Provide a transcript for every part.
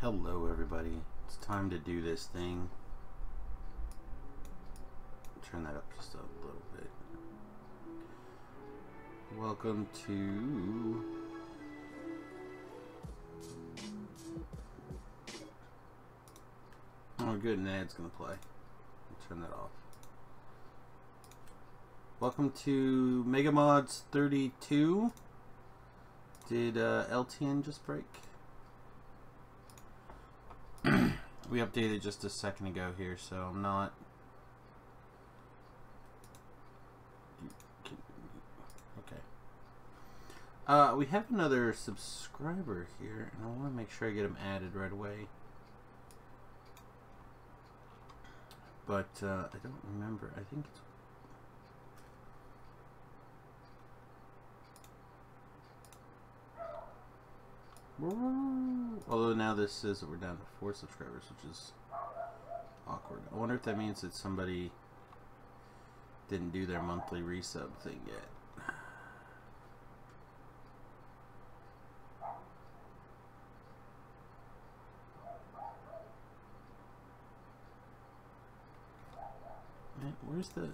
Hello everybody, it's time to do this thing. Turn that up just a little bit. Welcome to oh good, an ad's gonna play. I'll turn that off. Welcome to Mega Mods 32. Did Ltn just break? We updated just a second ago here, so I'm not. Okay. We have another subscriber here, and I want to make sure I get him added right away. But I don't remember. I think it's. Although now this says that we're down to 4 subscribers, which is awkward. I wonder if that means that somebody didn't do their monthly resub thing yet. Man, where's the...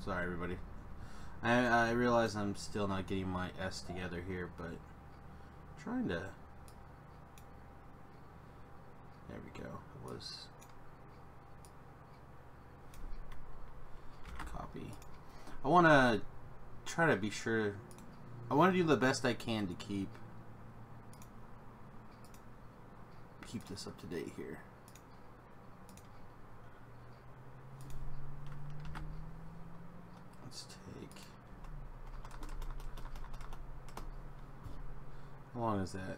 Sorry everybody. I realize I'm still not getting my S together here, but I'm trying to. There we go. It was copy. I want to try to be sure. I want to do the best I can to keep this up to date here. Let's take. How long is that?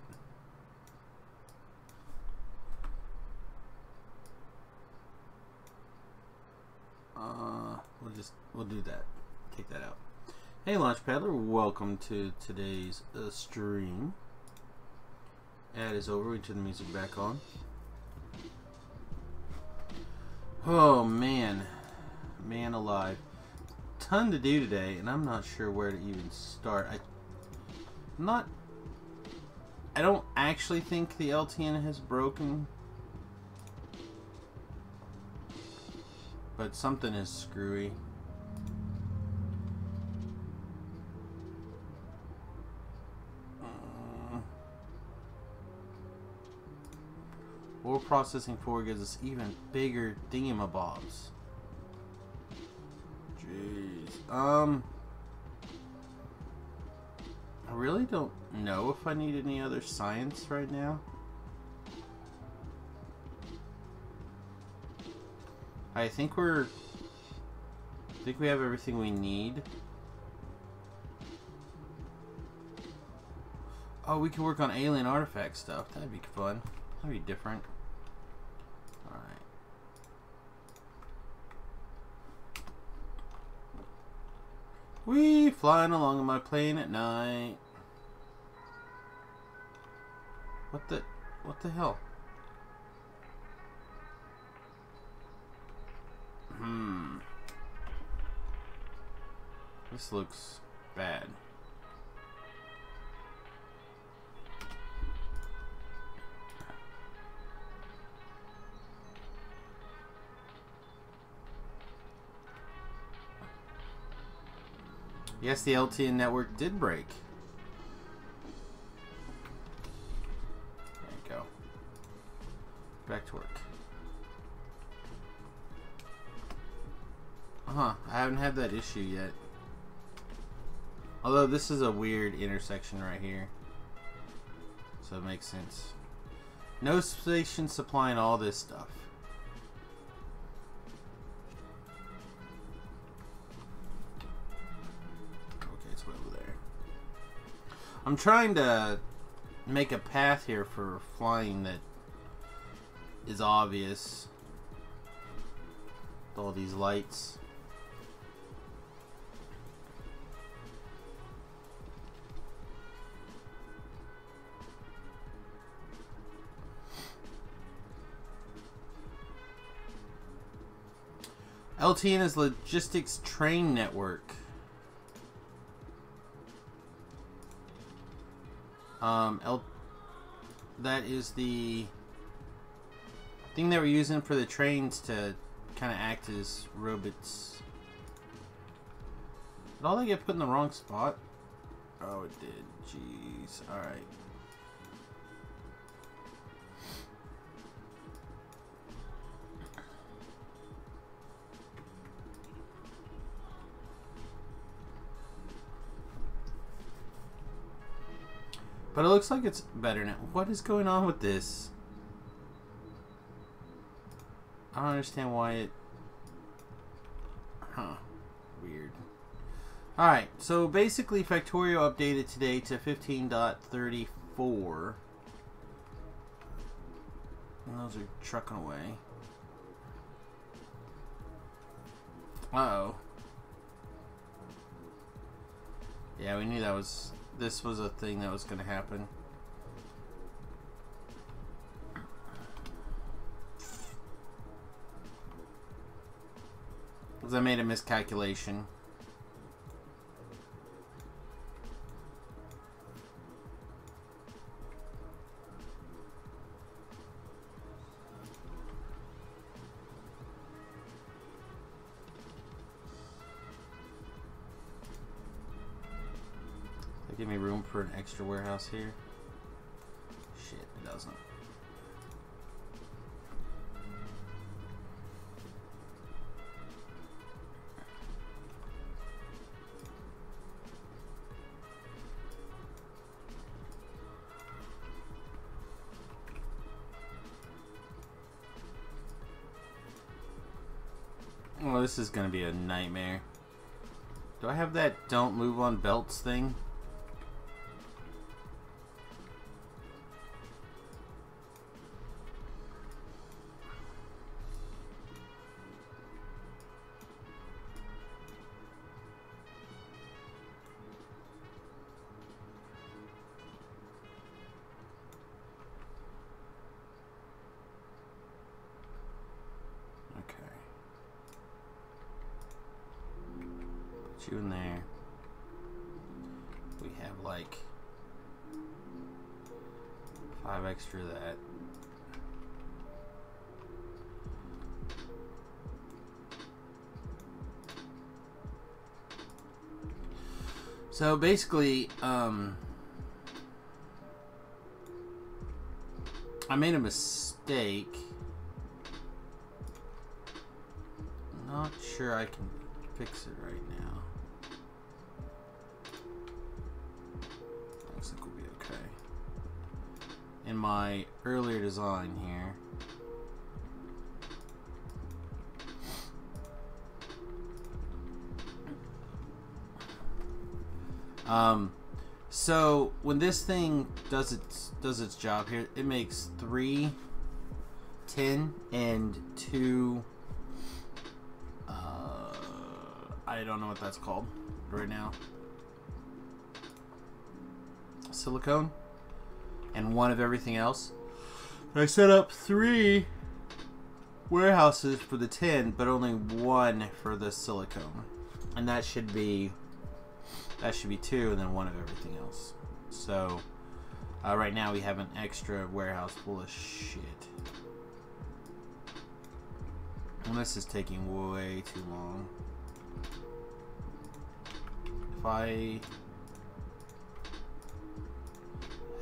We'll do that. Take that out. Hey, Launch Paddler, welcome to today's stream. Ad is over. We turn the music back on. Oh man, man alive. Ton to do today, and I'm not sure where to even start. I don't actually think the Ltn has broken, but something is screwy. Ore processing 4 gives us even bigger thingamabobs. Jeez. I really don't know if I need any other science right now. I think we have everything we need. Oh, we can work on alien artifact stuff. That'd be fun. That'd be different. Alright. We flying along in my plane at night. What the hell? This looks bad. Yes, the Ltn network did break. There you go. Back to work. I haven't had that issue yet. Although this is a weird intersection right here. So it makes sense. No station supplying all this stuff. I'm trying to make a path here for flying that is obvious with all these lights. LTN is Logistics Train Network. That is the thing they were using for the trains to kind of act as robots. Did all that get put in the wrong spot? Oh, it did. Jeez. Alright. But it looks like it's better now. What is going on with this? I don't understand why it... Huh. Weird. Alright, so basically Factorio updated today to 15.34. And those are trucking away. Uh-oh. Yeah, we knew that was... This was a thing that was going to happen. Because I made a miscalculation. Give me room for an extra warehouse here. Shit, it doesn't. Oh, this is gonna be a nightmare. Do I have that don't move on belts thing? You in there. We have like 5 extra of that. So basically, I made a mistake. Not sure I can fix it right now. Looks like we'll be okay. In my earlier design here, so when this thing does its job here, it makes 3, 10, and 2. I don't know what that's called right now. Silicone, and 1 of everything else. I set up 3 warehouses for the 10, but only 1 for the silicone, and that should be 2, and then 1 of everything else. So right now we have an extra warehouse full of shit, and this is taking way too long. If I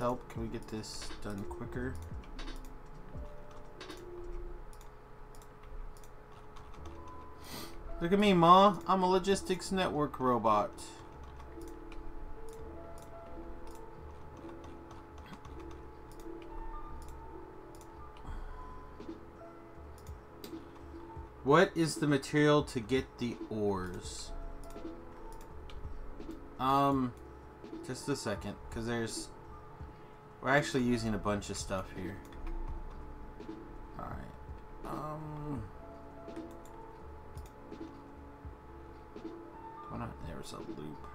help, can we get this done quicker? Look at me, Ma. I'm a logistics network robot. What is the material to get the ores? Just a second, because we're actually using a bunch of stuff here. Alright. Why not? There's a loop.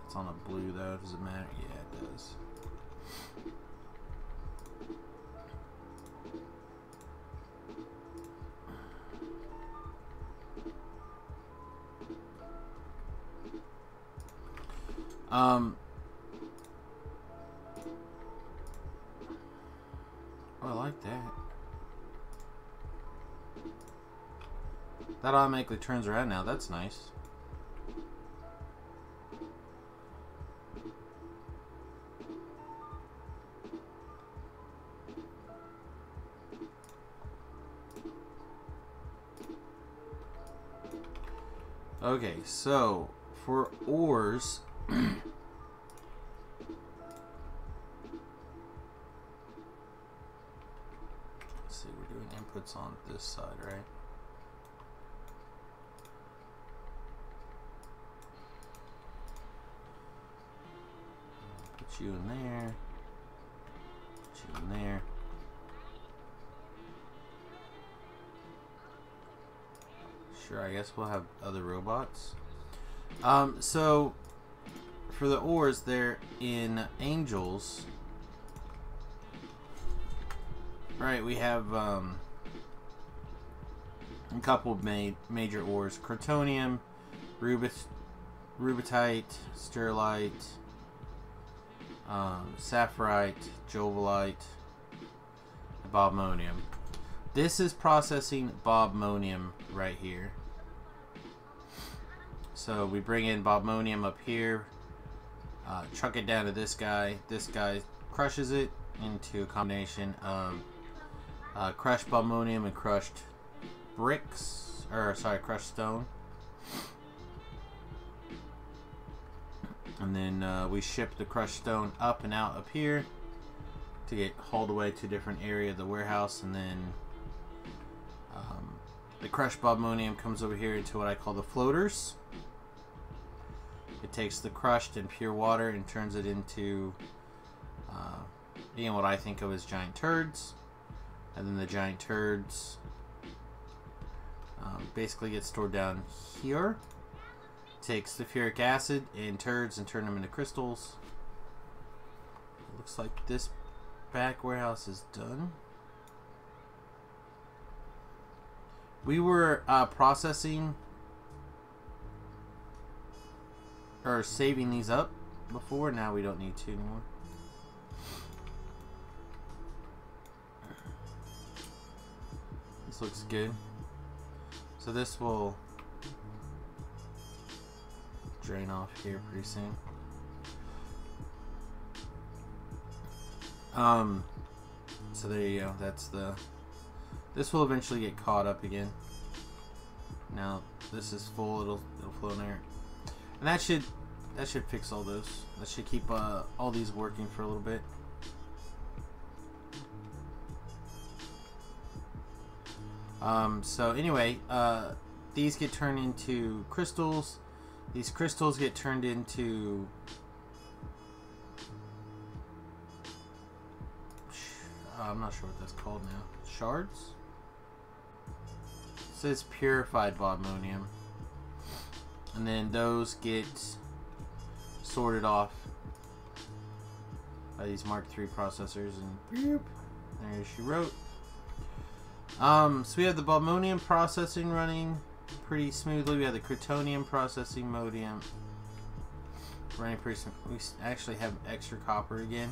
It's on a blue though, does it matter? Yeah, it does. Oh, I like that. That automatically turns around now. That's nice. Okay, so for ores, let's see, we're doing inputs on this side, right? Put you in there. Put you in there. Sure, I guess we'll have other robots. So for the ores, they're in angels. Right, we have a couple of major ores: Crotonium, Rubitite, Sterlite, Sapphirite, Jovolite, Bobmonium. This is processing Bobmonium right here. So we bring in Bobmonium up here, chuck it down to this guy. This guy crushes it into a combination of crushed Bobmonium and crushed bricks, or sorry, crushed stone. And then we ship the crushed stone up and out up here to get hauled away to a different area of the warehouse, and then the crushed Bobmonium comes over here into what I call the floaters. It takes the crushed and pure water and turns it into what I think of as giant turds, and then the giant turds basically get stored down here. Takes the sulfuric acid and turds and turn them into crystals. It looks like this back warehouse is done. We were processing or saving these up before. Now we don't need to anymore. This looks good. So this will drain off here pretty soon. So there you go. That's the. This will eventually get caught up again. Now this is full. It'll flow in there, and that should fix all those. That should keep all these working for a little bit. So anyway, these get turned into crystals. These crystals get turned into I'm not sure what that's called now. Shards? It says purified Bobmonium. And then those get sorted off by these Mark III processors, and there she wrote. So we have the Bobmonium processing running pretty smoothly. We have the Crotonium processing modium running pretty smoothly. We actually have extra copper again.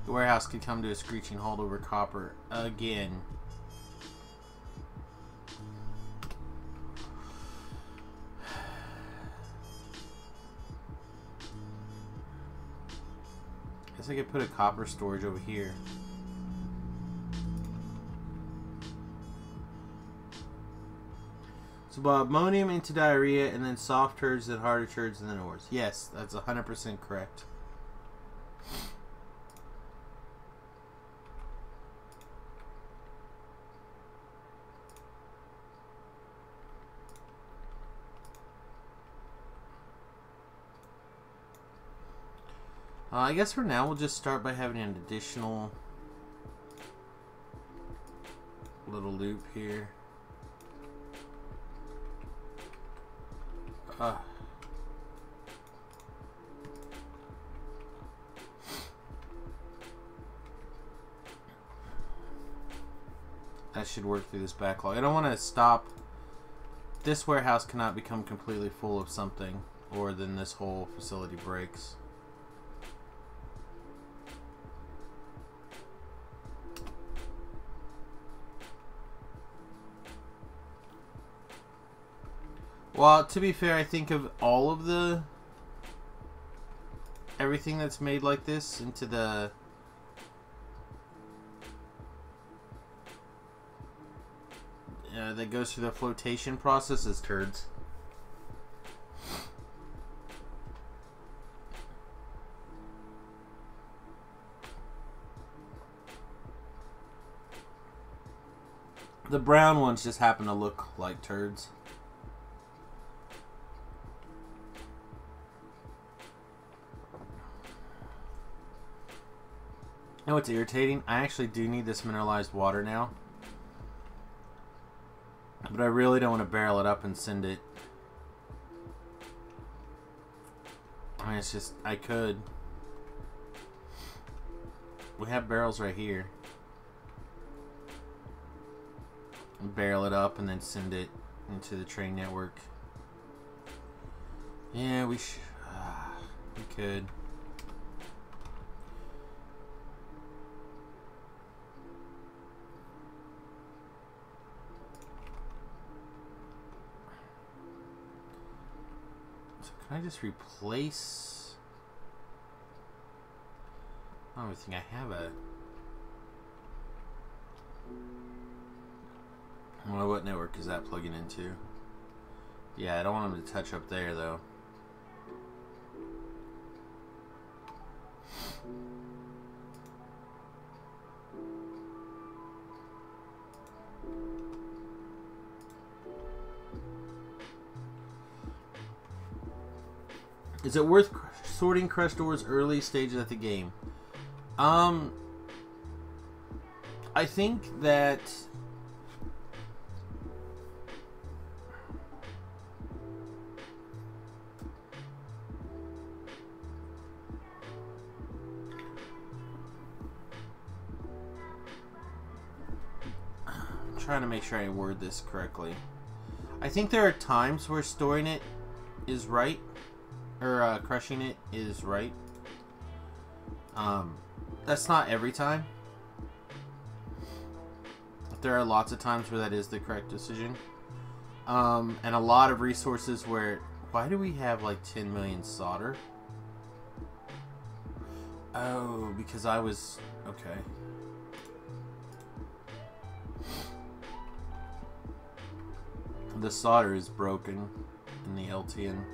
The warehouse could come to a screeching halt over copper again. Guess I could put a copper storage over here. So Bobmonium into diarrhea, and then soft turds, then harder turds, and then ores. Yes, that's 100% correct. I guess for now we'll just start by having an additional little loop here. That should work through this backlog. I don't want to stop. This warehouse cannot become completely full of something or then this whole facility breaks. Well, to be fair, I think of all of the everything that's made like this into the that goes through the flotation process as turds. The brown ones just happen to look like turds. You know what's irritating? I actually do need this mineralized water now. But I really don't want to barrel it up and send it. I mean, it's just, I could. We have barrels right here. Barrel it up and then send it into the train network. Yeah, we could. Can I just replace? I don't even think I have a. Well, what network is that plugging into? Yeah, I don't want them to touch up there though. Is it worth sorting crushed ores early stages of the game? I think that I'm trying to make sure I word this correctly. I think there are times where storing it is right. Or crushing it is right. That's not every time. There are lots of times where that is the correct decision. And a lot of resources where... Why do we have like 10 million solder? Oh, because I was... Okay. The solder is broken in the Ltn.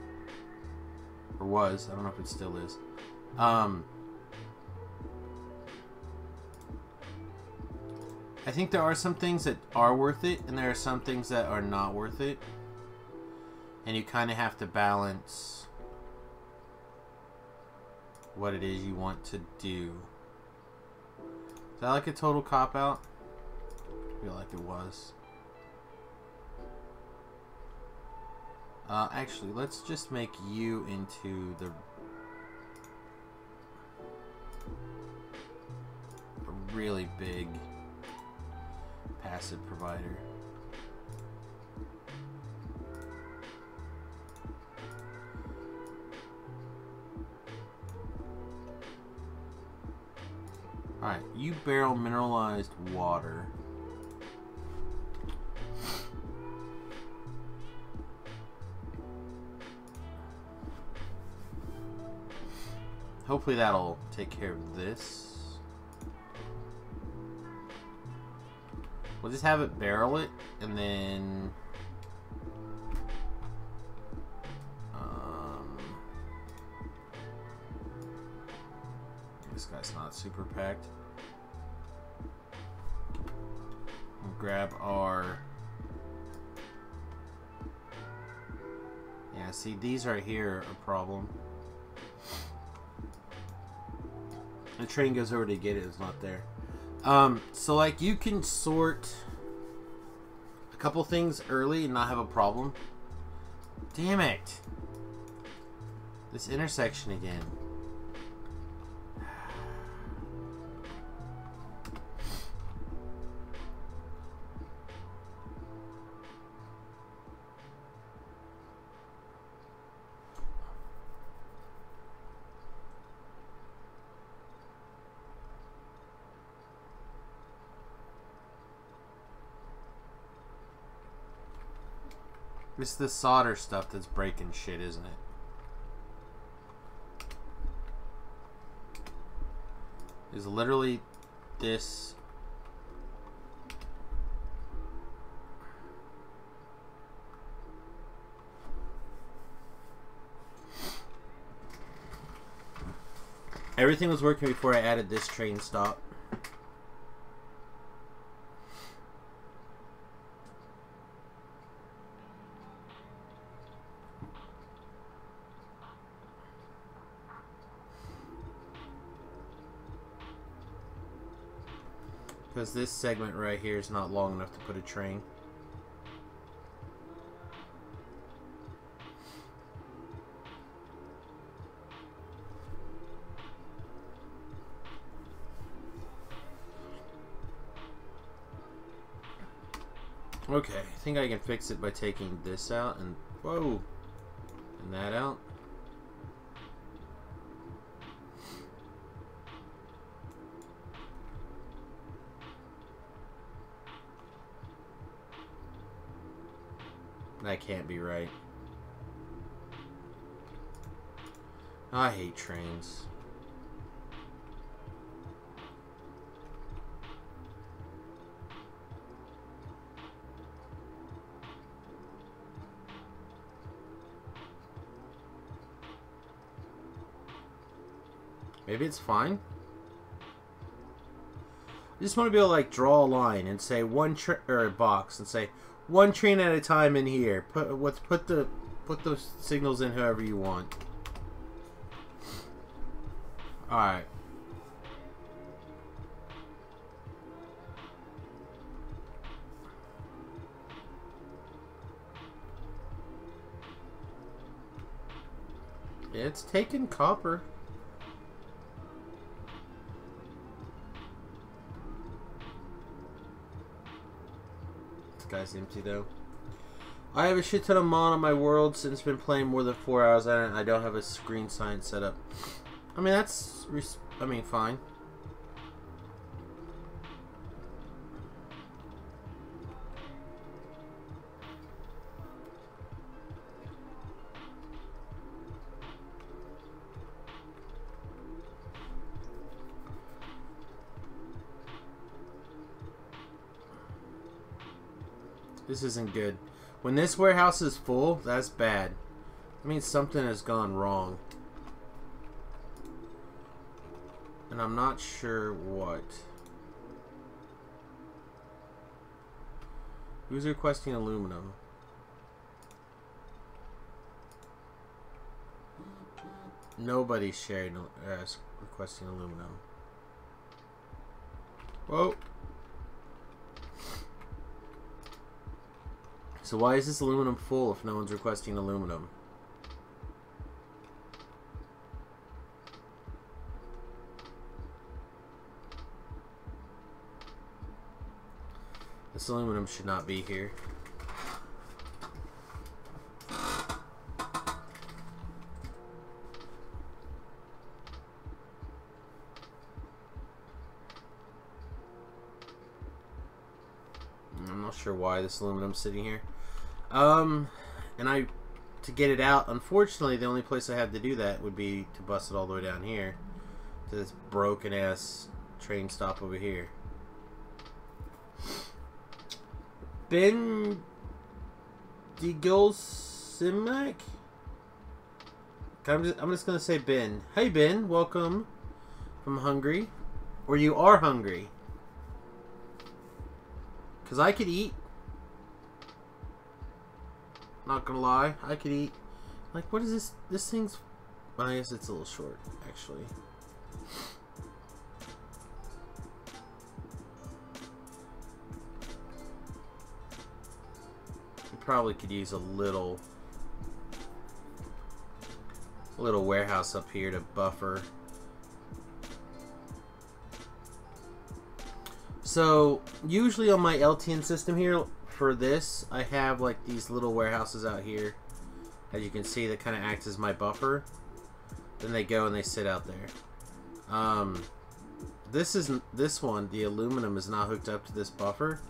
Or was. I don't know if it still is. I think there are some things that are worth it, and there are some things that are not worth it. And you kind of have to balance what it is you want to do. Is that like a total cop-out? I feel like it was. Actually, let's just make you into the really big passive provider. Alright, you barrel mineralized water. Hopefully that'll take care of this. We'll just have it barrel it, and then this guy's not super packed. We'll grab our... Yeah, see, these right here are a problem. The train goes over to get it, it's not there. So like you can sort a couple things early and not have a problem. Damn it. This intersection again. It's the solder stuff that's breaking shit, isn't it? Is literally this. Everything was working before I added this train stop. Because this segment right here is not long enough to put a train. Okay, I think I can fix it by taking this out and whoa, and that out. That can't be right. I hate trains. Maybe it's fine. I just want to be able to like draw a line and say one or a box and say one train at a time in here. Put those signals in however you want. All right. It's taking copper. Guy's empty though. I have a shit ton of mod on my world since been playing more than 4 hours on it. I don't have a screen sign set up. I mean that's fine. This isn't good. When this warehouse is full, that's bad. That means something has gone wrong. And I'm not sure what. Who's requesting aluminum? Nobody's sharing requesting aluminum. Whoa. So why is this aluminum full if no one's requesting aluminum? This aluminum should not be here. I'm not sure why this aluminum's sitting here. And to get it out, unfortunately, the only place I have to do that would be to bust it all the way down here to this broken ass train stop over here. Ben Digilsimak? I'm just gonna say Ben. Hey Ben, welcome from Hungary. Or you are hungry. Cause I could eat. Not gonna lie, I could eat. Like, what is this? This thing's. Well, I guess it's a little short, actually. We probably could use a little warehouse up here to buffer. So usually on my Ltn system here. For this, I have like these little warehouses out here, as you can see, that kind of acts as my buffer. Then they go and they sit out there. This one, the aluminum is not hooked up to this buffer,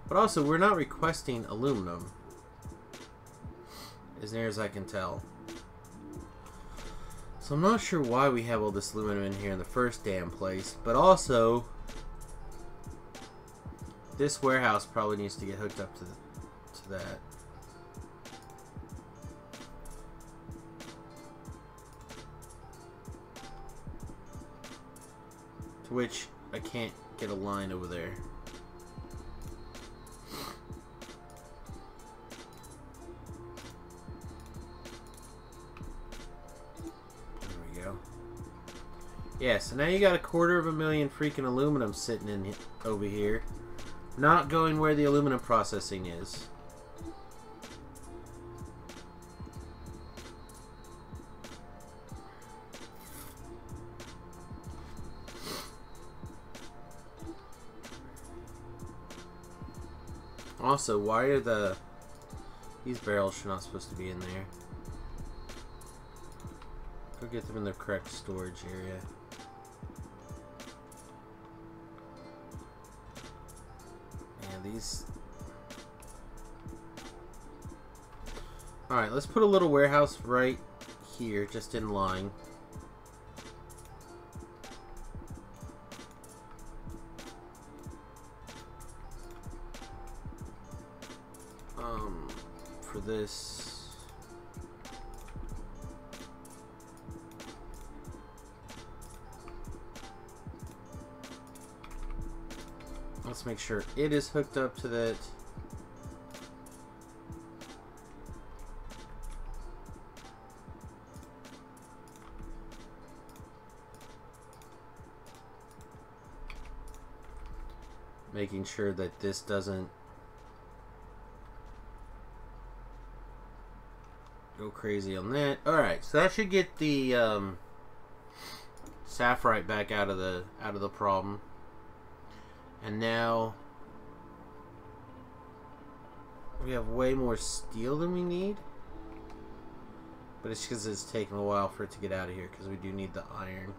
but also we're not requesting aluminum. as near as I can tell. So I'm not sure why we have all this aluminum in here in the first damn place, but also this warehouse probably needs to get hooked up to that. To which I can't get a line over there. Yeah, so now you got 250,000 freaking aluminum sitting in over here, not going where the aluminum processing is. Also, why are these barrels not supposed to be in there? Go get them in the correct storage area. These. Alright, let's put a little warehouse right here, just in line. For this. Let's make sure it is hooked up to that. Making sure that this doesn't go crazy on that. Alright, so that should get the sapphirite back out of the problem. And now we have way more steel than we need. But it's because it's taking a while for it to get out of here, because we do need the iron.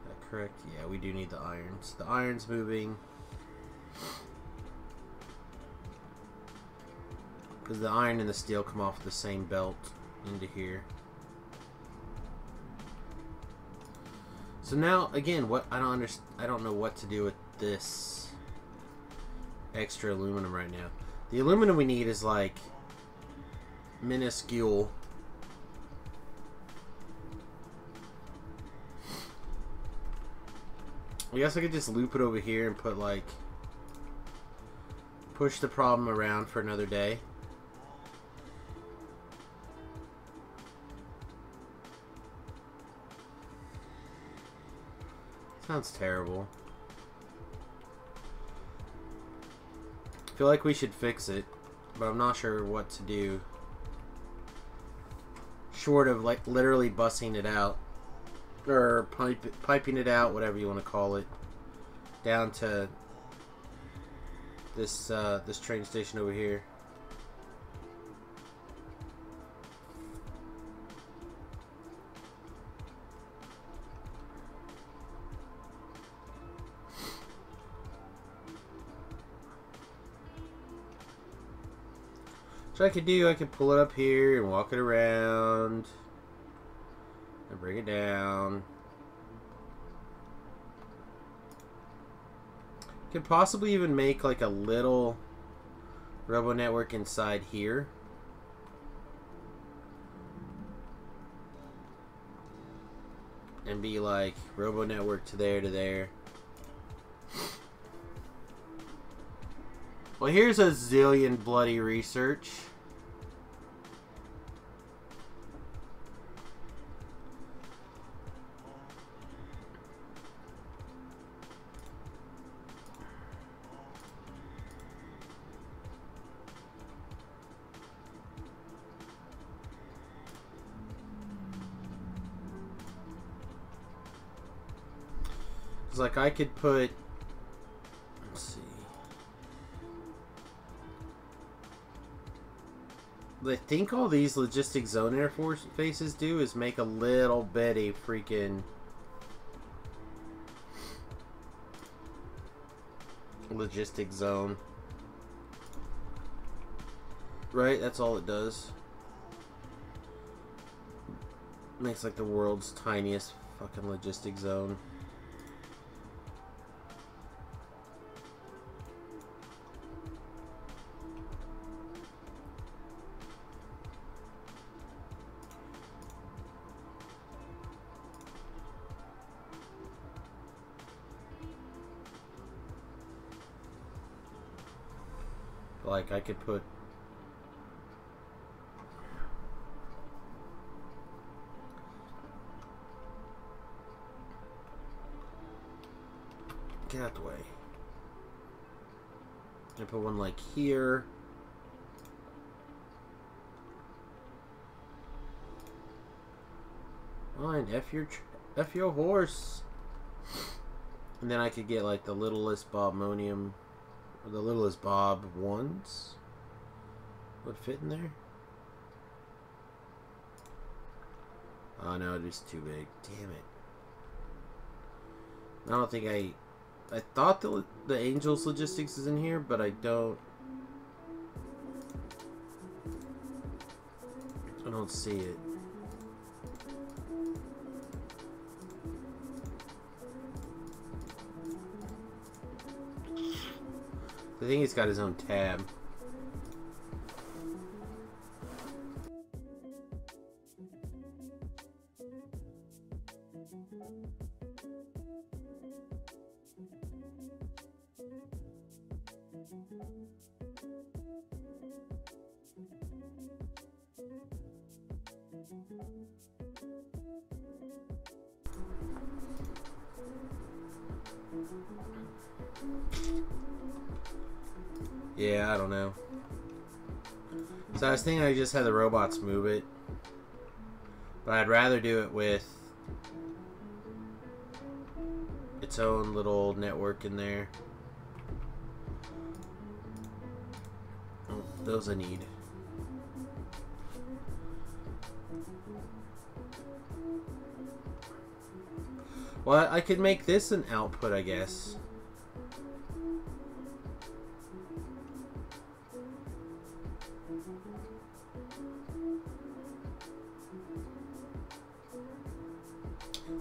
Is that correct? Yeah, we do need the iron. So the iron's moving. Because the iron and the steel come off the same belt into here. So now, again, what I don't know what to do with this extra aluminum right now. The aluminum we need is like minuscule. I guess I could just loop it over here and put like push the problem around for another day. Sounds terrible. I feel like we should fix it, but I'm not sure what to do. Short of like literally bussing it out. Or piping it out, whatever you want to call it. Down to this this train station over here. So I could do, I could pull it up here and walk it around and bring it down. Could possibly even make like a little robo network inside here. And be like robo network to there to there. Well, here's a zillion bloody research. It's like I could put, let's see. I think all these logistic zone interfaces do is make a little bitty freaking logistic zone. Right? That's all it does. Makes like the world's tiniest fucking logistics zone. Like I could put get out the way. I put one like here. Fine, F your horse. And then I could get like the littlest Bobmonium, or the littlest Bob ones. Would fit in there. Oh no, it is too big. Damn it. I don't think I thought the Angels Logistics is in here, but I don't see it. I think he's got his own tab. Yeah, I don't know. So I was thinking I just had the robots move it. But I'd rather do it with its own little network in there. Oh, those I need. Well, I could make this an output, I guess.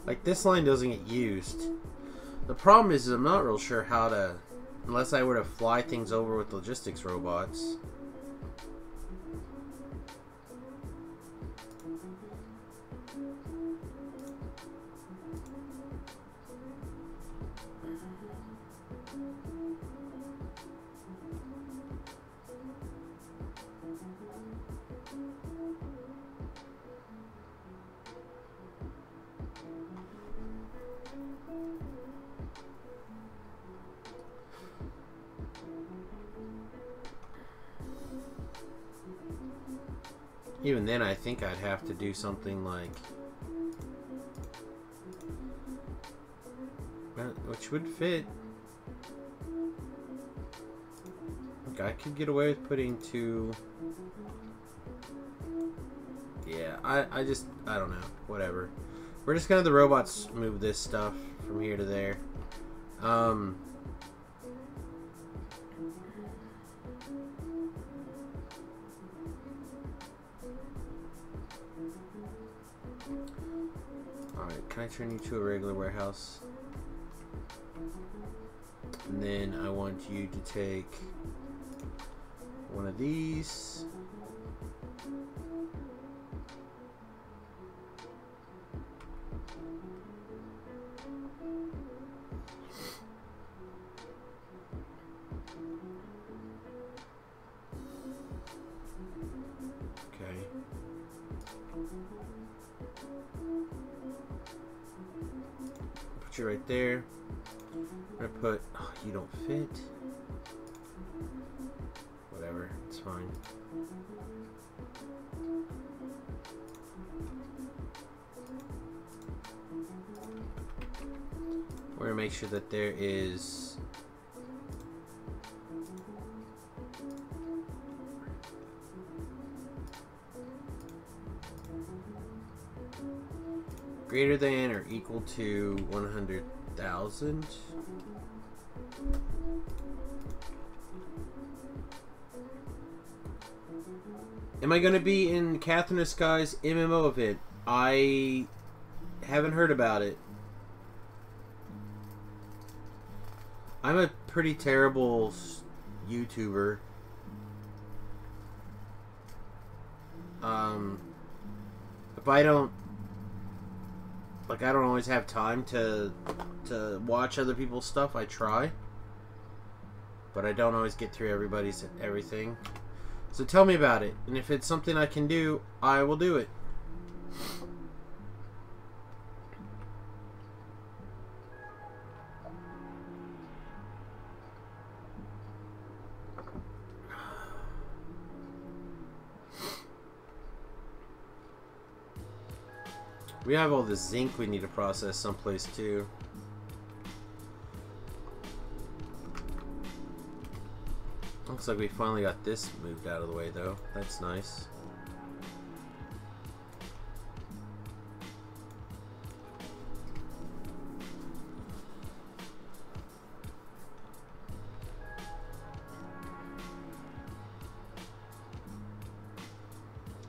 Like, this line doesn't get used. The problem is I'm not real sure how to... Unless I were to fly things over with logistics robots. Even then, I think I'd have to do something like... Which would fit. Like, I could get away with putting two... Yeah, I don't know. Whatever. We're just gonna have the robots move this stuff from here to there. Alright, can I turn you to a regular warehouse? And then I want you to take one of these. Put you right there. I'm gonna put... Oh, you don't fit. Whatever, it's fine. We're gonna make sure that there is... greater than or equal to 100,000. Am I going to be in Catherine of Sky's MMO event? I haven't heard about it. I'm a pretty terrible YouTuber. If I don't... Like, I don't always have time to watch other people's stuff. I try. But I don't always get through everybody's everything. So tell me about it. And if it's something I can do, I will do it. We have all the zinc we need to process someplace too. Looks like we finally got this moved out of the way though. That's nice.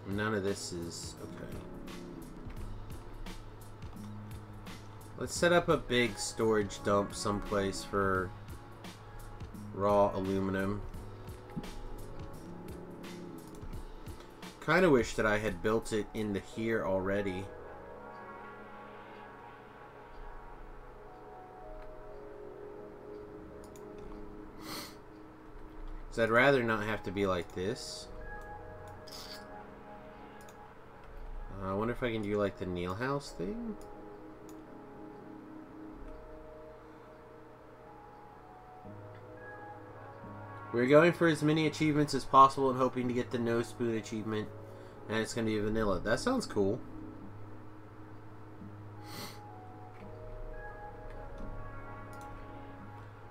None of this is okay. Let's set up a big storage dump someplace for raw aluminum. Kind of wish that I had built it into here already. So I'd rather not have to be like this. I wonder if I can do like the Neil House thing. We're going for as many achievements as possible and hoping to get the no spoon achievement. And it's going to be vanilla. That sounds cool.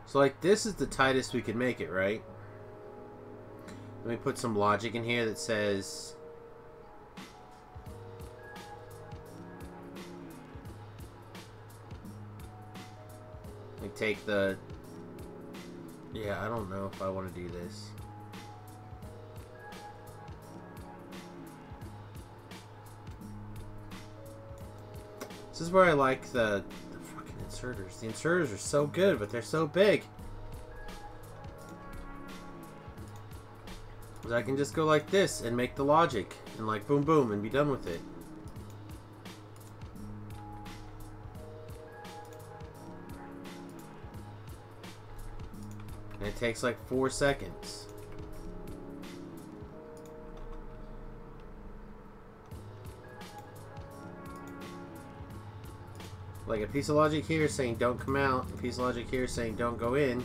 So like this is the tightest we can make it, right? Let me put some logic in here that says... like take the... yeah, I don't know if I want to do this. This is where I like the fucking inserters. The inserters are so good, but they're so big. Because I can just go like this and make the logic. And like boom boom and be done with it. And it takes like 4 seconds. Like a piece of logic here saying don't come out, a piece of logic here saying don't go in.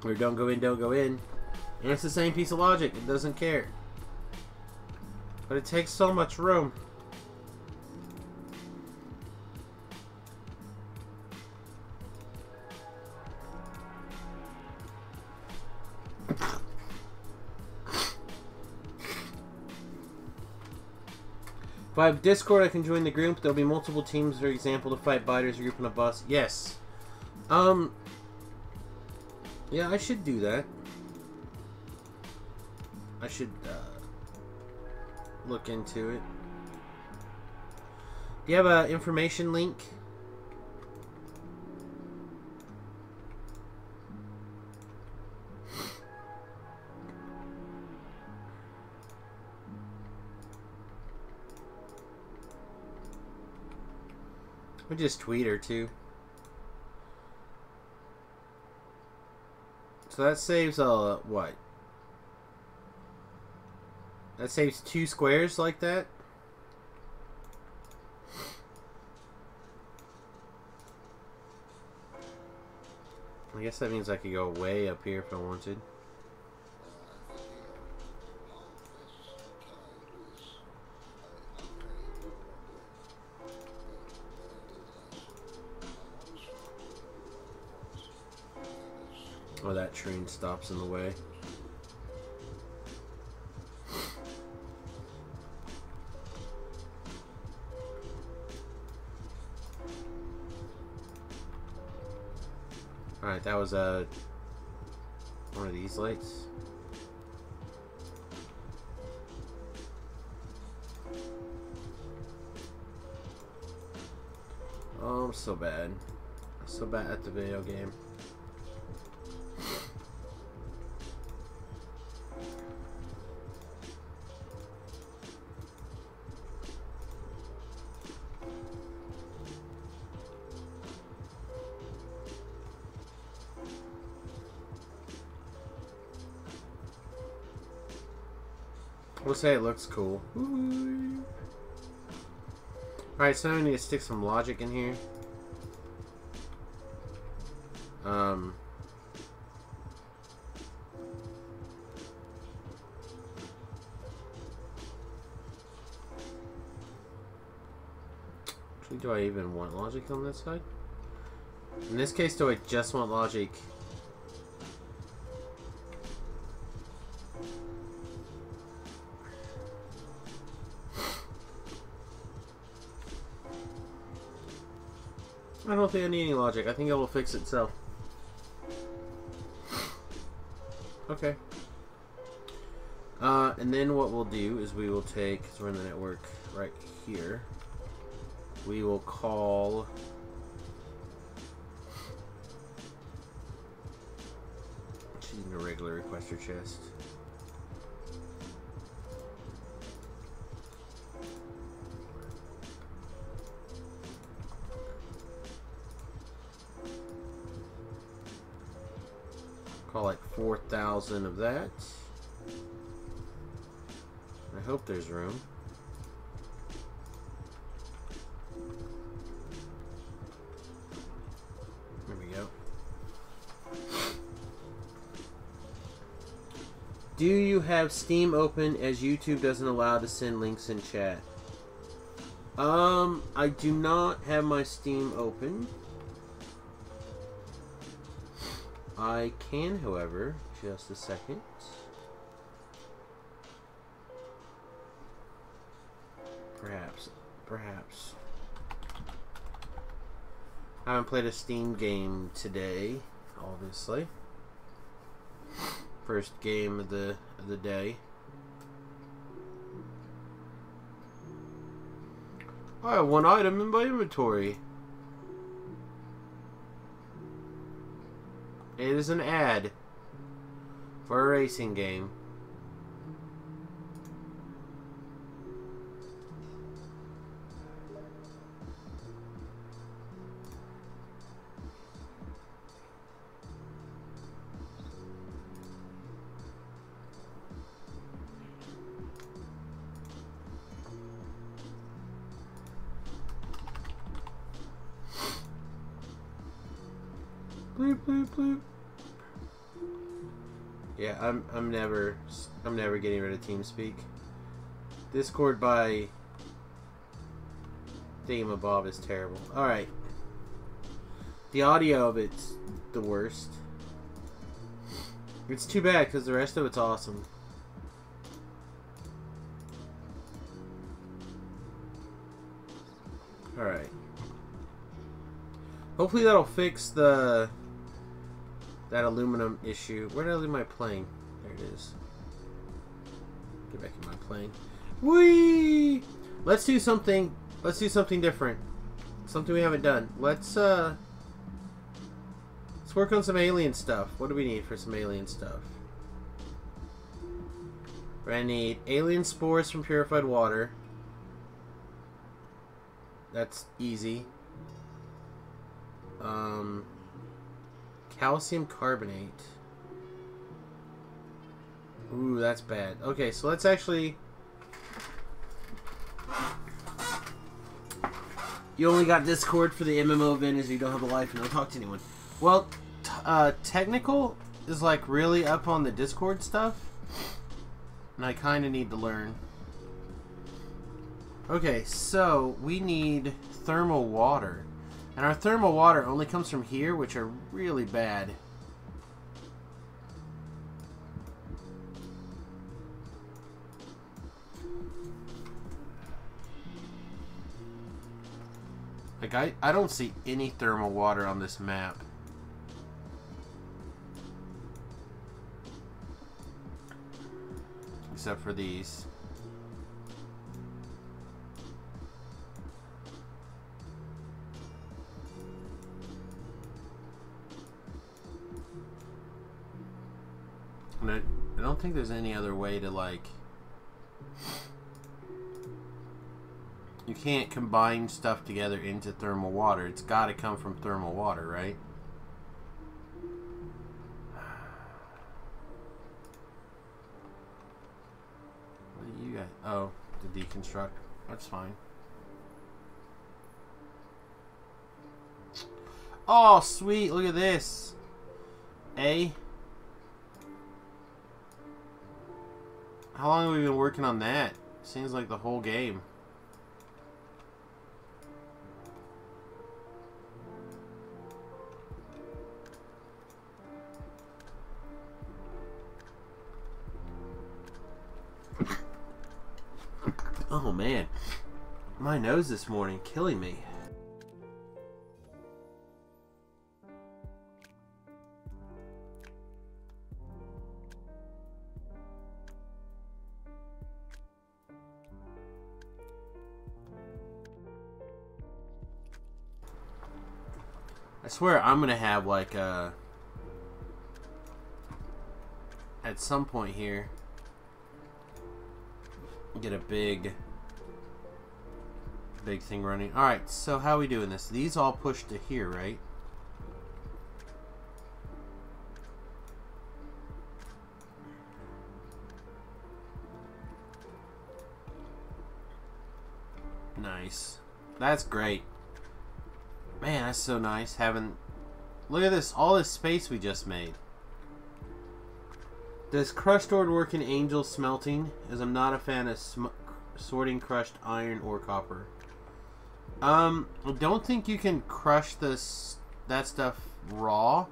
Or don't go in, don't go in. And it's the same piece of logic, it doesn't care. But it takes so much room. If I have Discord, I can join the group. There'll be multiple teams, for example, to fight biters, a group on a bus. Yes. Yeah, I should do that. I should, look into it. Do you have an information link? Or just tweet her too. So that saves what? That saves 2 squares like that? I guess that means I could go way up here if I wanted. Oh, that train stops in the way. Alright, that was one of these lights. I'm so bad. I'm so bad at the video game. We'll say it looks cool. Alright, so now we need to stick some logic in here. Actually, do I even want logic on this side? In this case, do I just want logic? I don't think I need any logic. I think it will fix itself. Okay. And then what we'll do is we will take, because we're in the network right here, we will call choosing a regular requester chest. Call like 4,000 of that. I hope there's room. There we go. Do you have Steam open as YouTube doesn't allow to send links in chat? I do not have my Steam open. I can, however, just a second. Perhaps. I haven't played a Steam game today, obviously. First game of the day. I have one item in my inventory. It is an ad for a racing game. Bloop, bloop, bloop. Yeah, I'm never getting rid of TeamSpeak. Discord by Thingamabob is terrible. Alright. The audio of it's the worst. It's too bad because the rest of it's awesome. Alright. Hopefully that'll fix that aluminum issue. Where did I leave my plane? There it is. Get back in my plane. Whee! Let's do something different. Something we haven't done. Let's work on some alien stuff. What do we need for some alien stuff? I need alien spores from purified water. That's easy. Calcium carbonate. Ooh, that's bad. Okay, so let's actually... You only got Discord for the MMO event as you don't have a life and don't talk to anyone. Well, technical is like really up on the Discord stuff. And I kind of need to learn. Okay, so we need thermal water. And our thermal water only comes from here, which are really bad. Like, I don't see any thermal water on this map. Except for these. And I don't think there's any other way to, like... You can't combine stuff together into thermal water. It's got to come from thermal water, right? What do you got? Oh, to deconstruct. That's fine. Oh, sweet. Look at this. A. How long have we been working on that? Seems like the whole game. Oh man, my nose this morning killing me. I swear I'm gonna have like a at some point here get a big thing running. Alright, so how are we doing this? These all push to here, right? Nice. That's great. Man, that's so nice having... Look at this, all this space we just made. Does crushed ore work in angel smelting? As I'm not a fan of sorting crushed iron or copper. I don't think you can crush that stuff raw.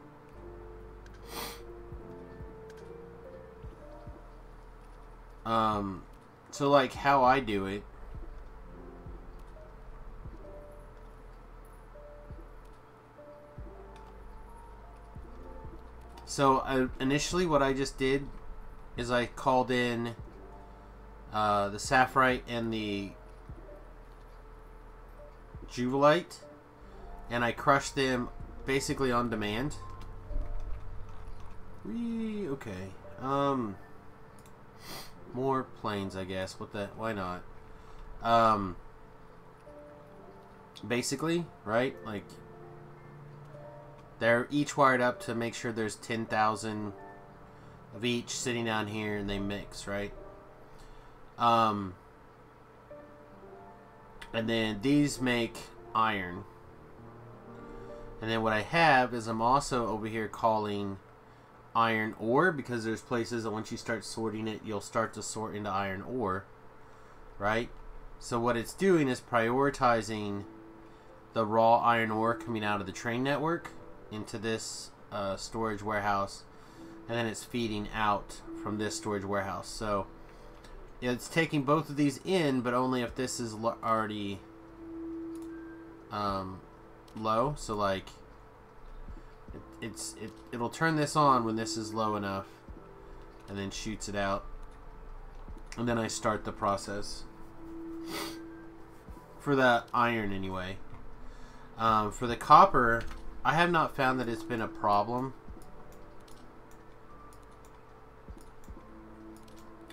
So like how I do it. So initially what I just did is I called in the sapphirite and the juvelite, and I crushed them basically on demand. Okay. More planes, I guess. Why not? Basically, right? Like, they're each wired up to make sure there's 10,000 of each sitting down here and they mix, right? And then these make iron. And then what I have is I'm also over here calling iron ore, because there's places that once you start sorting it, you'll start to sort into iron ore, right? So what it's doing is prioritizing the raw iron ore coming out of the train network into this storage warehouse, and then it's feeding out from this storage warehouse. So it's taking both of these in, but only if this is already low. So like it'll turn this on when this is low enough, and then shoots it out, and then I start the process for the iron anyway. For the copper, I have not found that it's been a problem.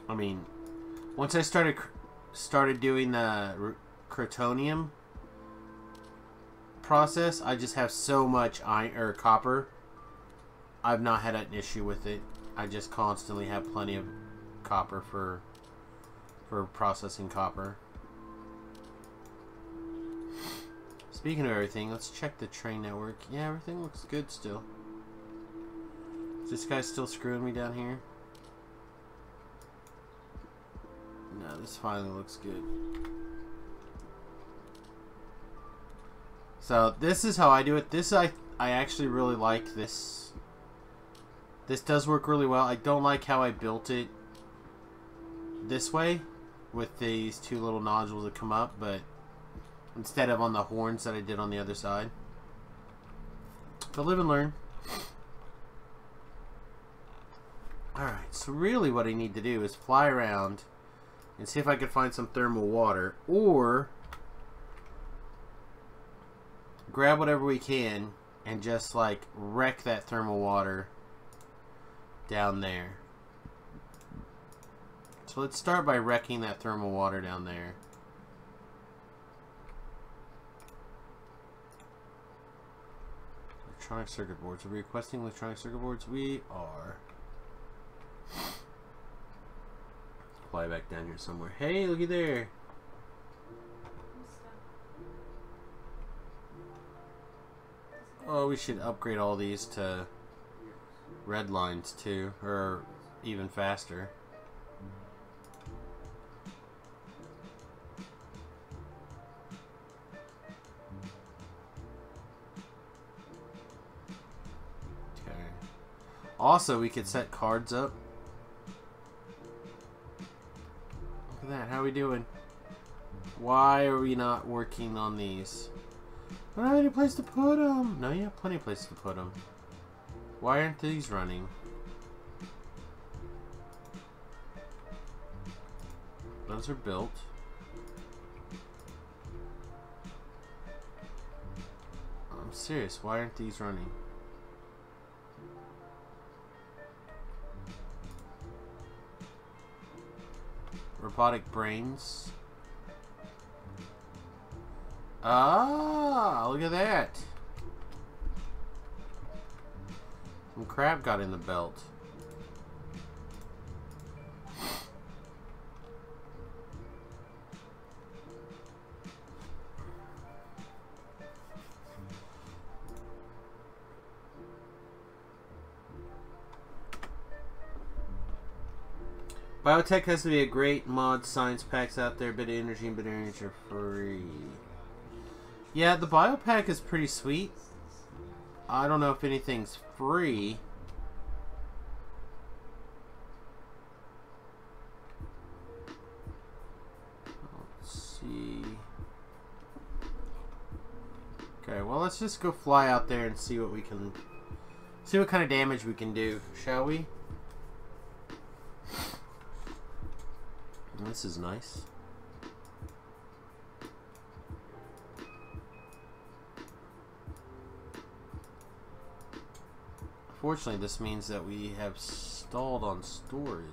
I mean, once I started doing the cretonium process, I just have so much iron or copper. I've not had an issue with it. I just constantly have plenty of copper for processing copper. Speaking of everything, let's check the train network. Yeah, everything looks good still. Is this guy still screwing me down here? No, this finally looks good. So this is how I do it. This I actually really like this. This does work really well. I don't like how I built it this way with these two little nodules that come up, but instead of on the horns that I did on the other side. But live and learn. Alright, so really what I need to do is fly around and see if I can find some thermal water, or grab whatever we can and just like wreck that thermal water down there. So let's start by wrecking that thermal water down there. Electronic circuit boards. Are we requesting electronic circuit boards? We are. Fly back down here somewhere. Hey, looky there. Oh, we should upgrade all these to red lines too, or even faster. Okay. Also, we could set cards up. Look at that. How are we doing? Why are we not working on these? I don't have any place to put them. No, you have plenty of places to put them. Why aren't these running? Those are built. I'm serious. Why aren't these running? Robotic brains. Ah, look at that. Some crap got in the belt. Biotech has to be a great mod. Science packs out there. Bit of energy and bit of energy are free. Yeah, the biopack is pretty sweet. I don't know if anything's free. Let's see. Okay, well, let's just go fly out there and see what we can... See what kind of damage we can do, shall we? This is nice. Fortunately, this means that we have stalled on storage.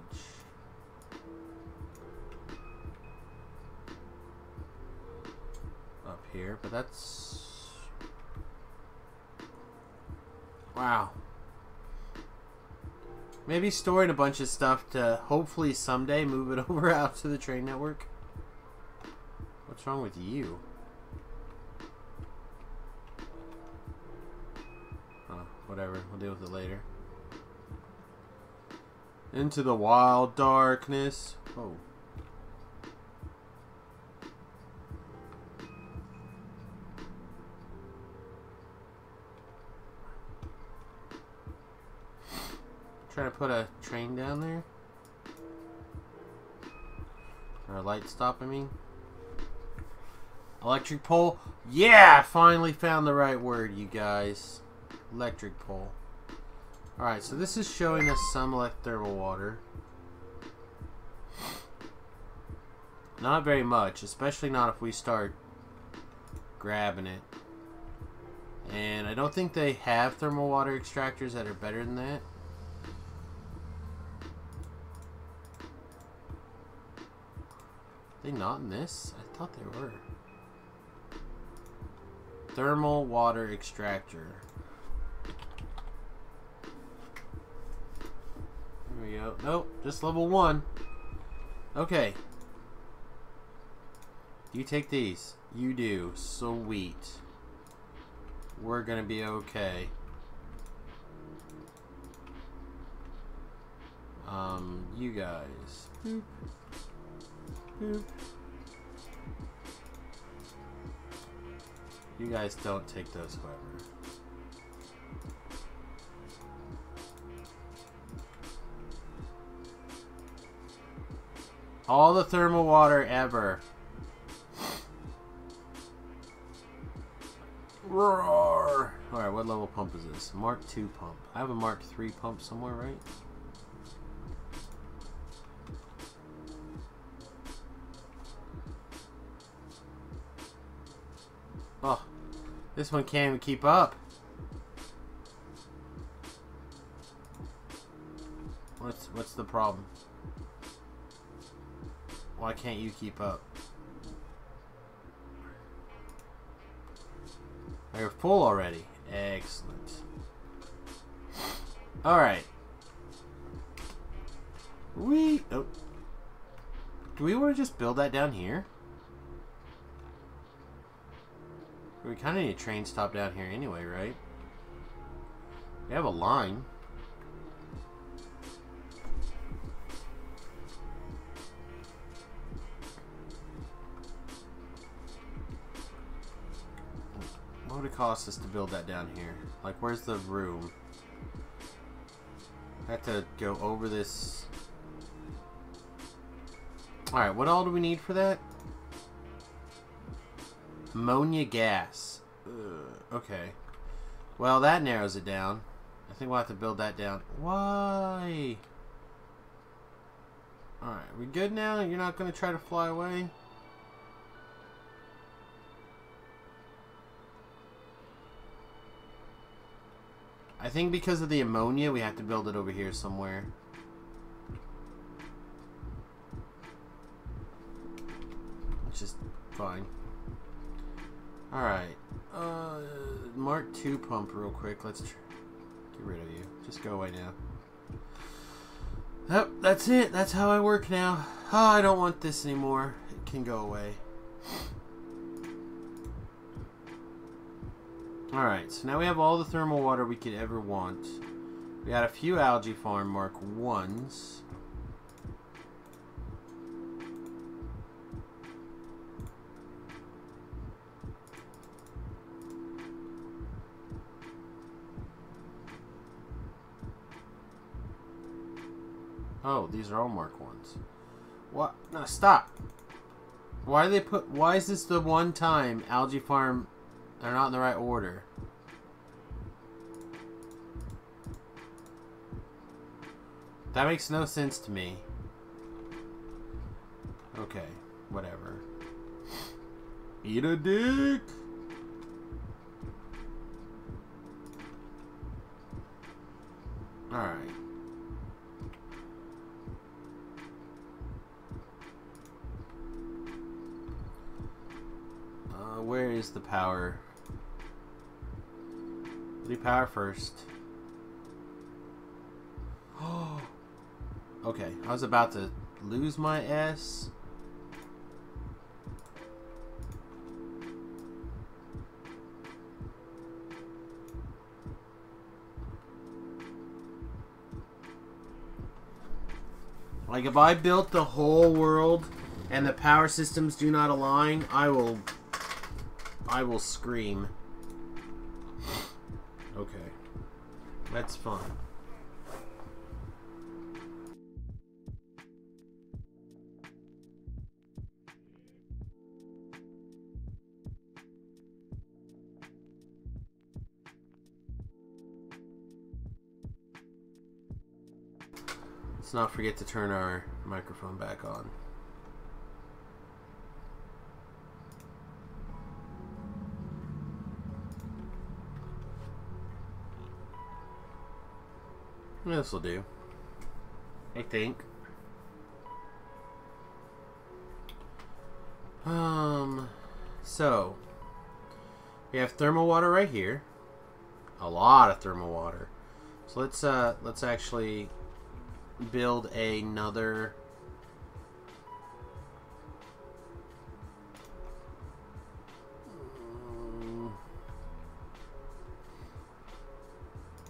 Up here, but that's... Wow. Maybe storing a bunch of stuff to hopefully someday move it over out to the train network. What's wrong with you? Whatever, we'll deal with it later. Into the wild darkness. Oh. Trying to put a train down there? Or a light stop, I mean. Electric pole? Yeah! Finally found the right word, you guys. Electric pole. Alright, so this is showing us some thermal water. Not very much, especially not if we start grabbing it. And I don't think they have thermal water extractors that are better than that. Are they not in this? I thought they were. Thermal water extractor. There we go. Nope, just level 1. Okay. You take these. You do. Sweet. We're gonna be okay. You guys. Boop. Boop. You guys don't take those, however. All the thermal water ever. Roar! Alright, what level pump is this? Mark II pump. I have a Mark III pump somewhere, right? Oh, this one can't even keep up. What's the problem? Why can't you keep up? They're full already. Excellent. Alright. Oh. Do we want to just build that down here? We kind of need a train stop down here anyway, right? We have a line. What would it cost us to build that down here? Like, where's the room? I have to go over this. Alright, what all do we need for that? Ammonia gas. Okay. Well, that narrows it down. I think we'll have to build that down. Why? Alright, we good now? You're not going to try to fly away? I think because of the ammonia, we have to build it over here somewhere. Which is fine. Alright. Mark II pump real quick. Let's get rid of you. Just go away now. Yep, that's it. That's how I work now. Oh, I don't want this anymore. It can go away. Alright, so now we have all the thermal water we could ever want. We got a few algae farm Mark 1s. Oh, these are all Mark 1s. What? No, stop! Why do they put... Why is this the one time algae farm... They're not in the right order. That makes no sense to me. Okay, whatever. Eat a dick! Alright. Where is the power? Do power first. Oh. Okay, I was about to lose my S. Like, if I built the whole world and the power systems do not align, I will scream. Okay. That's fine. Let's not forget to turn our microphone back on. This will do, I think. So we have thermal water right here. A lot of thermal water. So let's actually build another.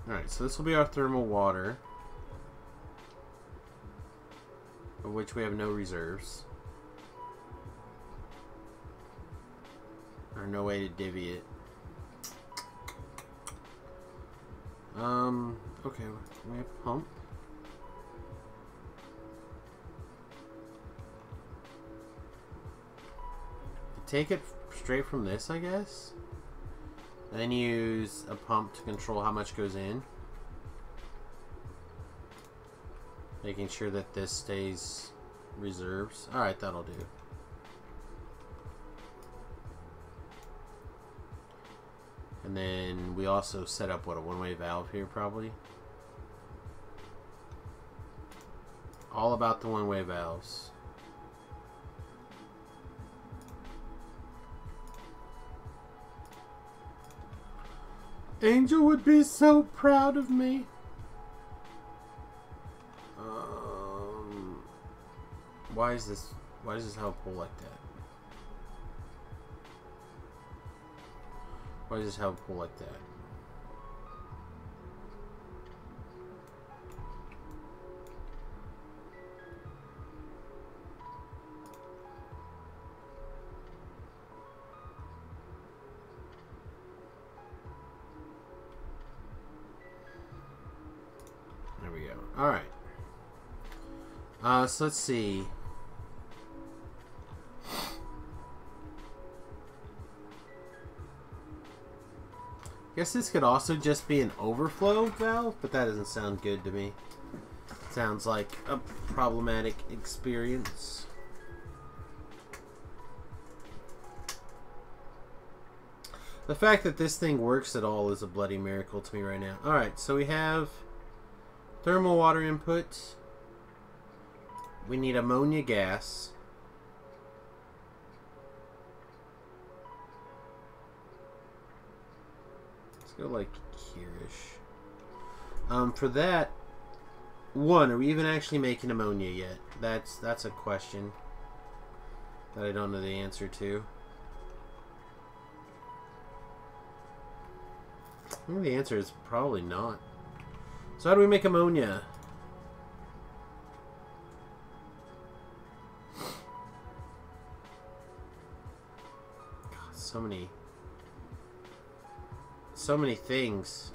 Alright, so this will be our thermal water, of which we have no reserves. Or no way to divvy it. Okay, we have a pump. Take it straight from this, I guess. Then use a pump to control how much goes in. Making sure that this stays reserves. Alright, that'll do. And then we also set up, what, a one-way valve here, probably? All about the one-way valves. Angel would be so proud of me. Why is this how pull like that? Why is this how pull like that? There we go. All right. So let's see. I guess this could also just be an overflow valve, but that doesn't sound good to me. Sounds like a problematic experience. The fact that this thing works at all is a bloody miracle to me right now. Alright, so we have thermal water input. We need ammonia gas. Go like here-ish. For that, one, are we even actually making ammonia yet? That's a question that I don't know the answer to. I think the answer is probably not. So how do we make ammonia? God, so many things.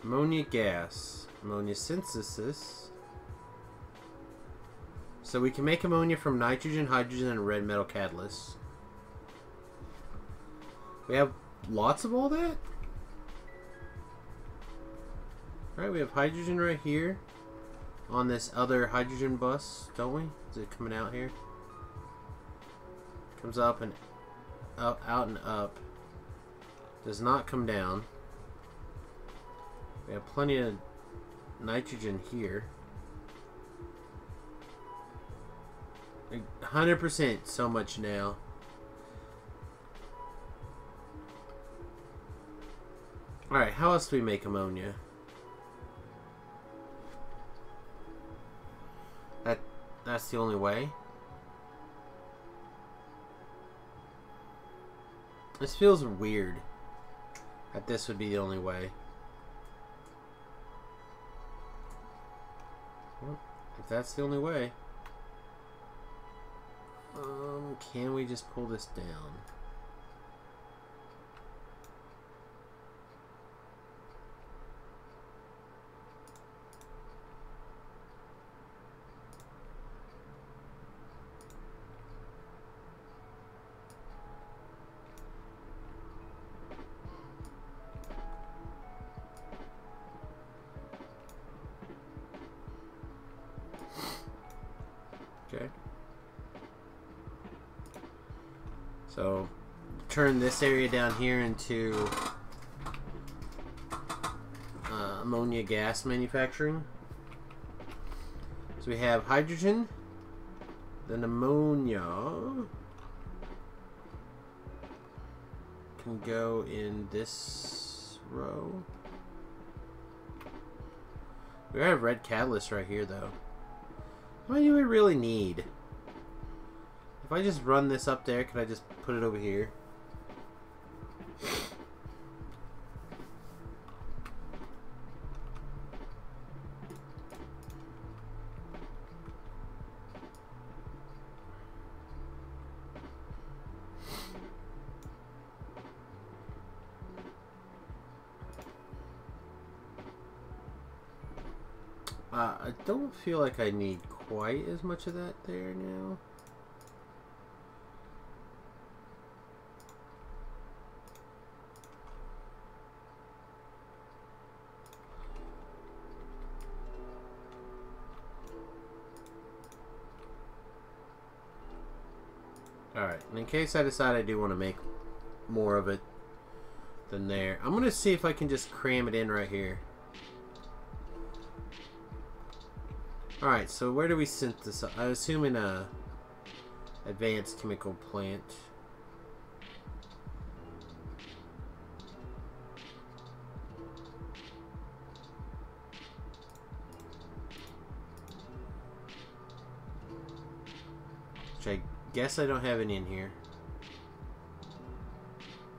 Ammonia gas, ammonia synthesis. So we can make ammonia from nitrogen, hydrogen, and red metal catalysts. We have lots of all that? Right, we have hydrogen right here. On this other hydrogen bus, don't we? Is it coming out here? Comes up and up, out and up. Does not come down. We have plenty of nitrogen here. 100% so much now. Alright, how else do we make ammonia? That's the only way. This feels weird that this would be the only way. Well, if that's the only way, can we just pull this down? Okay. So turn this area down here into ammonia gas manufacturing. So we have hydrogen, then ammonia can go in this row. We have red catalyst right here though. How many do we really need? If I just run this up there, could I just put it over here? I don't feel like I need quite as much of that there now. Alright, and in case I decide I do want to make more of it than there, I'm going to see if I can just cram it in right here. Alright, so where do we synthesize? I assume in a advanced chemical plant. Which I guess I don't have any in here.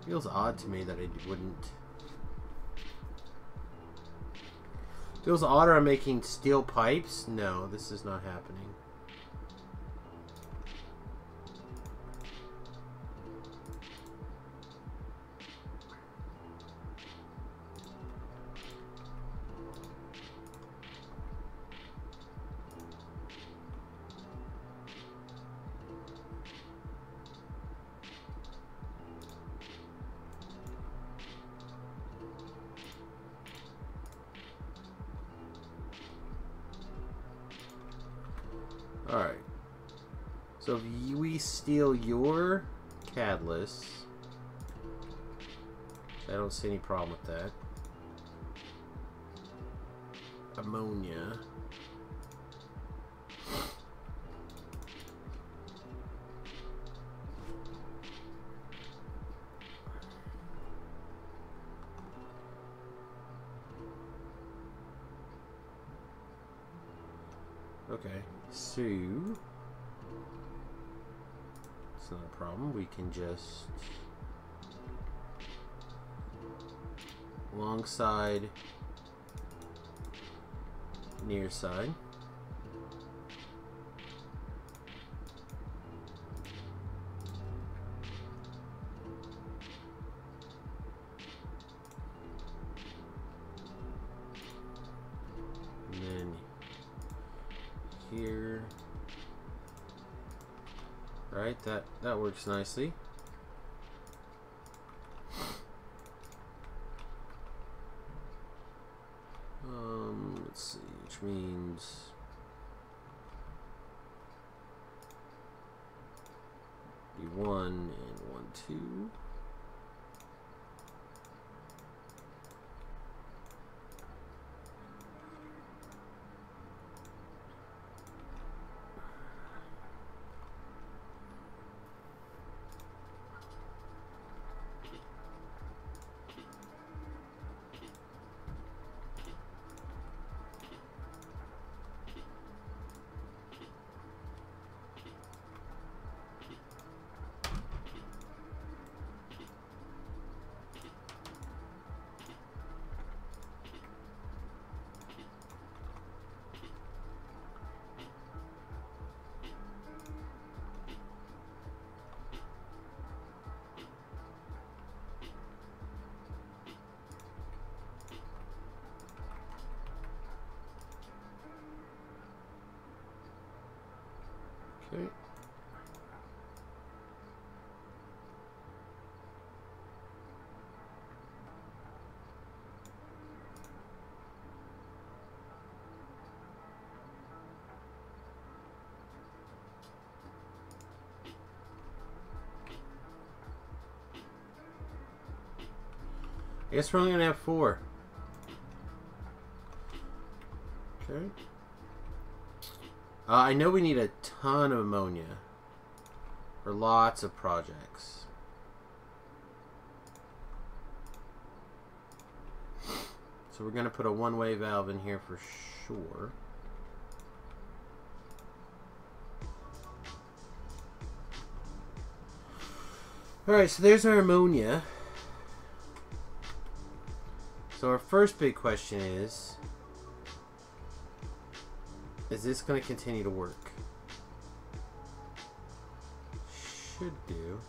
Feels odd to me that I wouldn't. Feels odder I'm making steel pipes? No, this is not happening. Alright. So if we steal your catalyst, I don't see any problem with that. Ammonia. Okay, so it's not a problem. We can just long side, near side. And then here, right? That works nicely. Let's see, which means be 1 and 1, 2. Okay. I guess we're only gonna have 4. Okay. I know we need a ton of ammonia for lots of projects. So we're going to put a one-way valve in here for sure. Alright, so there's our ammonia. So our first big question is this going to continue to work? Should do.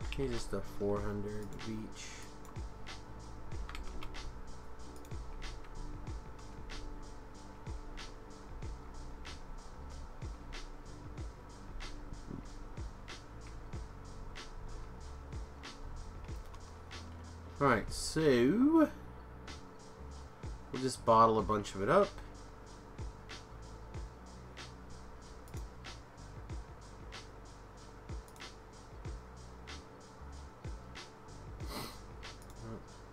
Okay, just a 400 of each. Alright, so we'll just bottle a bunch of it up.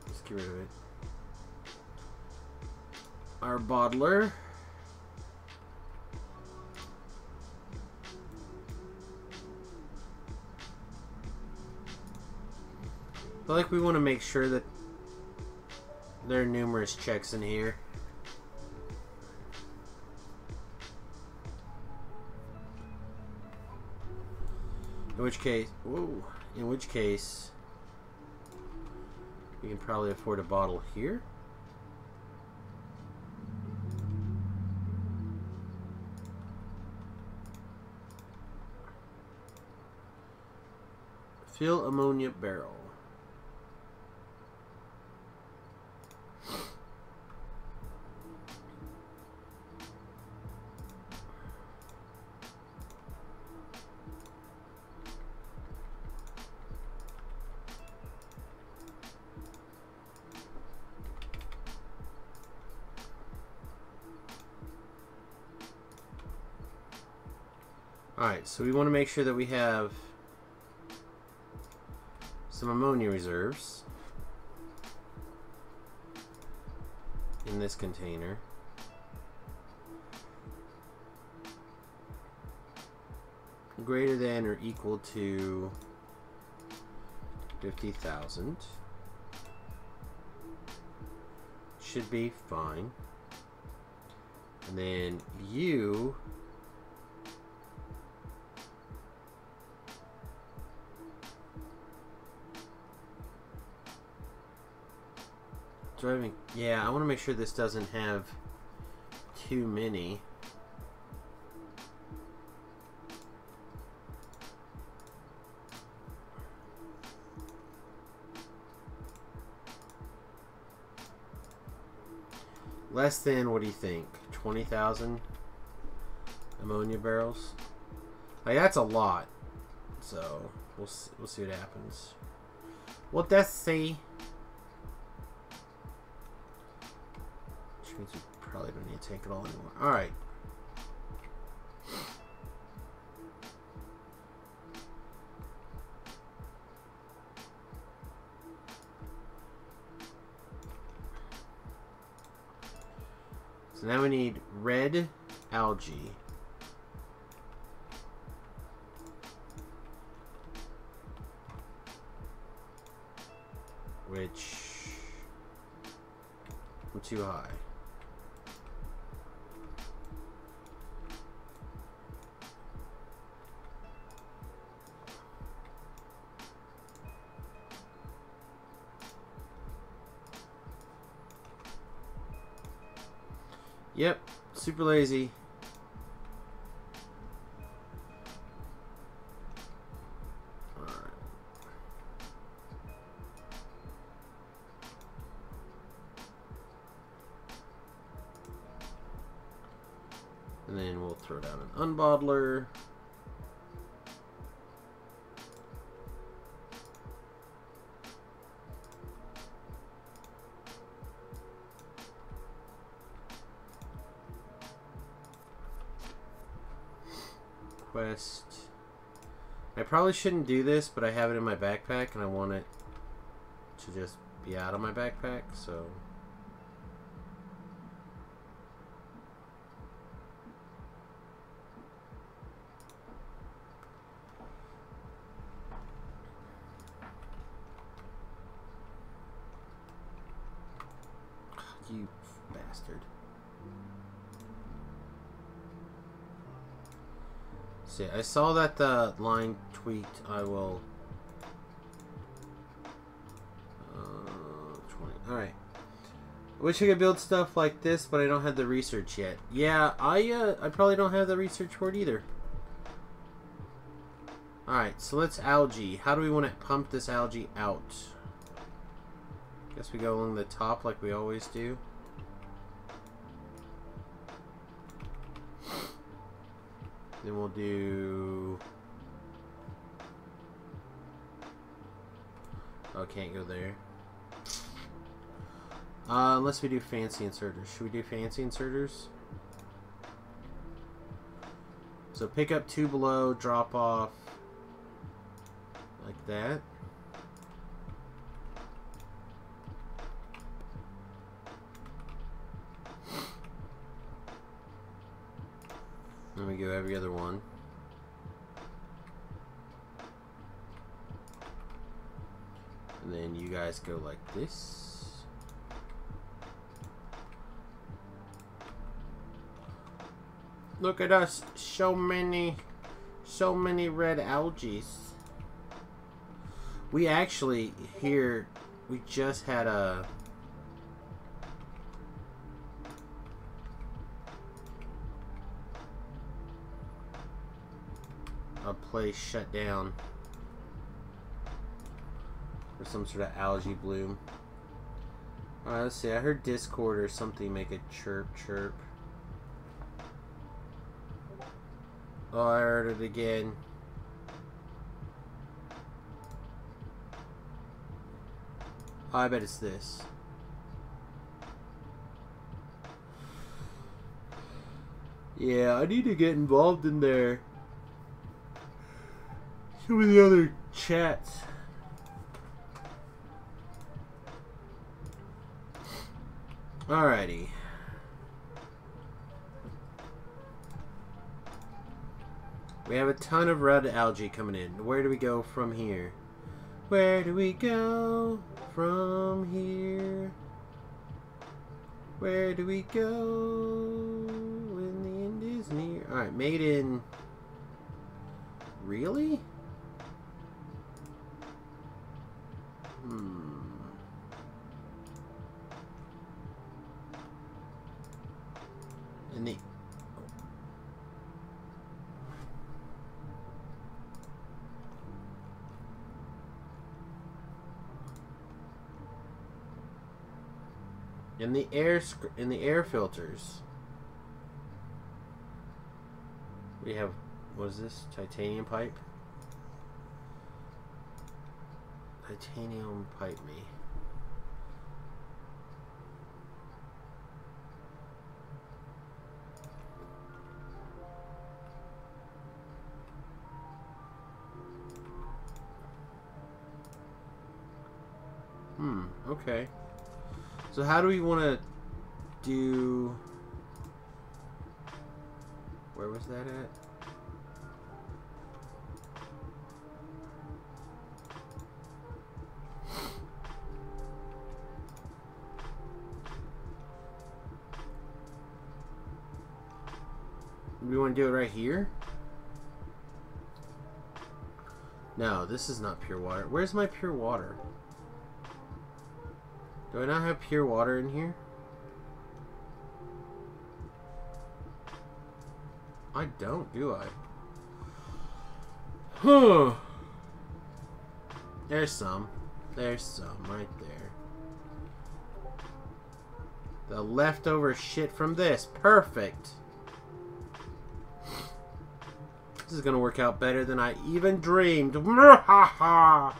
Let's get rid of it. our bottler. I feel like we want to make sure that there are numerous checks in here. In which case, whoa, in which case, we can probably afford a bottle here. Fill ammonia barrel. Alright, so we want to make sure that we have some ammonia reserves in this container. Greater than or equal to 50,000. Should be fine. And then you driving. Yeah, I want to make sure this doesn't have too many. Less than, what do you think? 20,000 ammonia barrels? Like, that's a lot. So, we'll see what happens. We'll just see. Which means we probably don't need to take it all anymore. Alright. So now we need red algae. Which I'm too high. Yep, super lazy. Alright. And then we'll throw down an unbottler. I probably shouldn't do this, but I have it in my backpack and I want it to just be out of my backpack, so you bastard. See, I saw that the line tweaked. I will 20. Alright. I wish I could build stuff like this, but I don't have the research yet. Yeah, I probably don't have the research for it either. Alright, so let's algae. How do we want to pump this algae out? Guess we go along the top like we always do. Then we'll do... Oh, can't go there. Unless we do fancy inserters. Should we do fancy inserters? So pick up 2 below, drop off like that. Then we go every other one. And then you guys go like this. Look at us, so many red algae. We actually here, we just had a place shut down for some sort of algae bloom. Alright, let's see. I heard Discord or something make a chirp chirp. Oh, I heard it again. Oh, I bet it's this. Yeah, I need to get involved in there. Some of the other chats. Alrighty. We have a ton of red algae coming in. Where do we go from here? Where do we go from here? Where do we go when the end is near? Alright, made in... Really? And the... In the air filters, we have, what is this? Titanium pipe? Titanium pipe me. Okay. So how do we want to do... Where was that at? We want to do it right here? No, this is not pure water. Where's my pure water? Do I not have pure water in here? I don't, do I? Huh. There's some. There's some right there. The leftover shit from this. Perfect. This is gonna work out better than I even dreamed. Ha.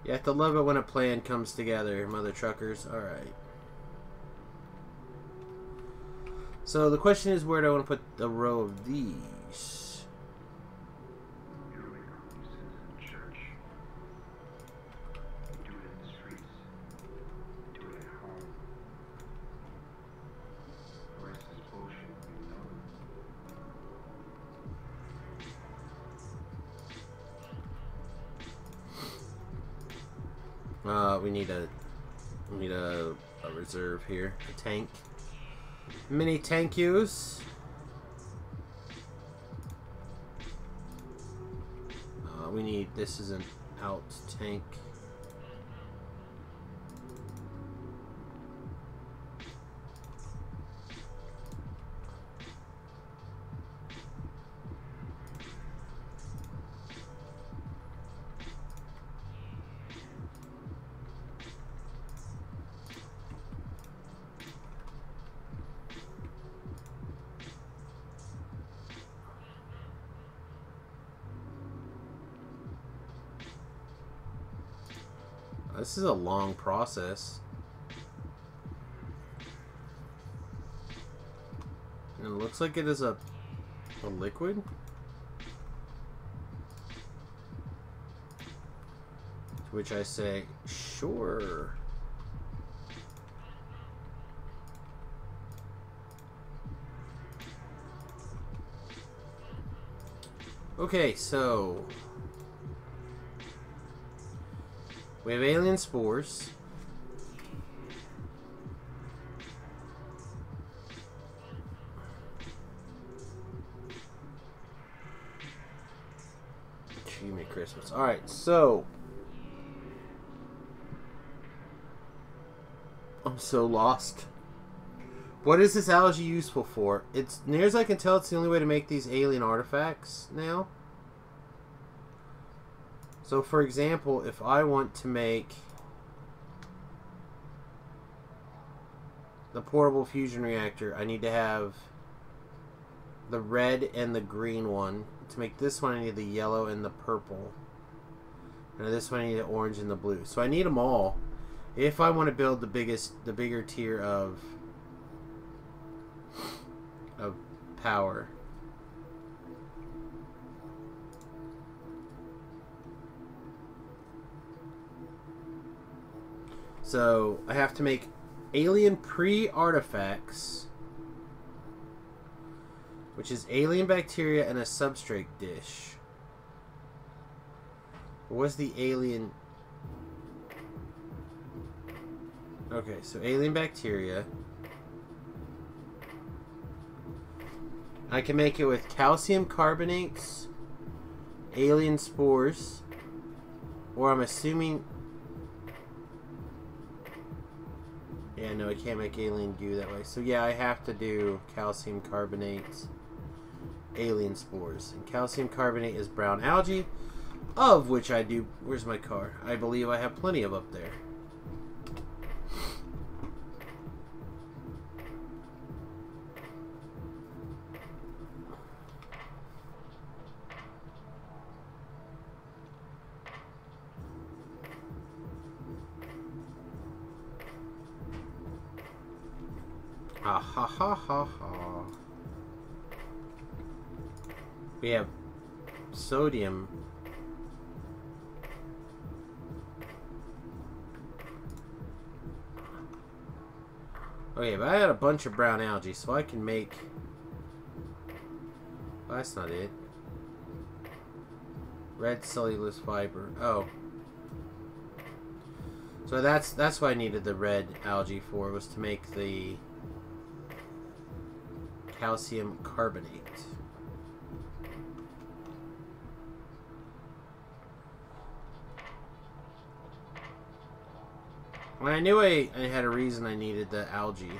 You have to love it when a plan comes together, mother truckers. Alright. So the question is, where do I want to put a row of these? We need a reserve here, a tank, mini tank use. We need, this is an out tank. This is a long process. And it looks like it is a liquid. To which I say, sure. Okay, so we have alien spores. Gee, Merry Christmas. Alright, so I'm so lost. What is this algae useful for? It's, near as I can tell, it's the only way to make these alien artifacts now. So, for example, if I want to make the portable fusion reactor, I need to have the red and the green one. To make this one, I need the yellow and the purple. And this one, I need the orange and the blue. So I need them all if I want to build the bigger tier of power. So I have to make alien pre-artifacts, which is alien bacteria and a substrate dish. What's the alien? Okay, so alien bacteria. I can make it with calcium carbonates, alien spores, or I'm assuming... Yeah, no, I can't make alien goo that way. So yeah, I have to do calcium carbonates, alien spores. And calcium carbonate is brown algae, of which I do... Where's my car? I believe I have plenty of up there. Ah ha ha ha ha. We have sodium. Okay, but I got a bunch of brown algae, so I can make... Oh, that's not it. Red cellulose fiber. Oh. So that's what I needed the red algae for, was to make the calcium carbonate. Well, I knew I had a reason I needed the algae.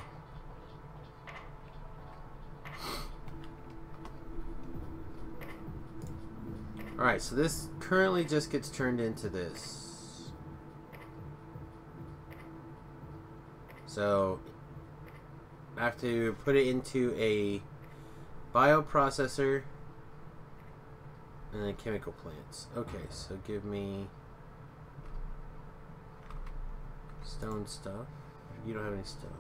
Alright, so this currently just gets turned into this. So I have to put it into a bioprocessor and then chemical plants. Okay, so give me stone stuff. You don't have any stone.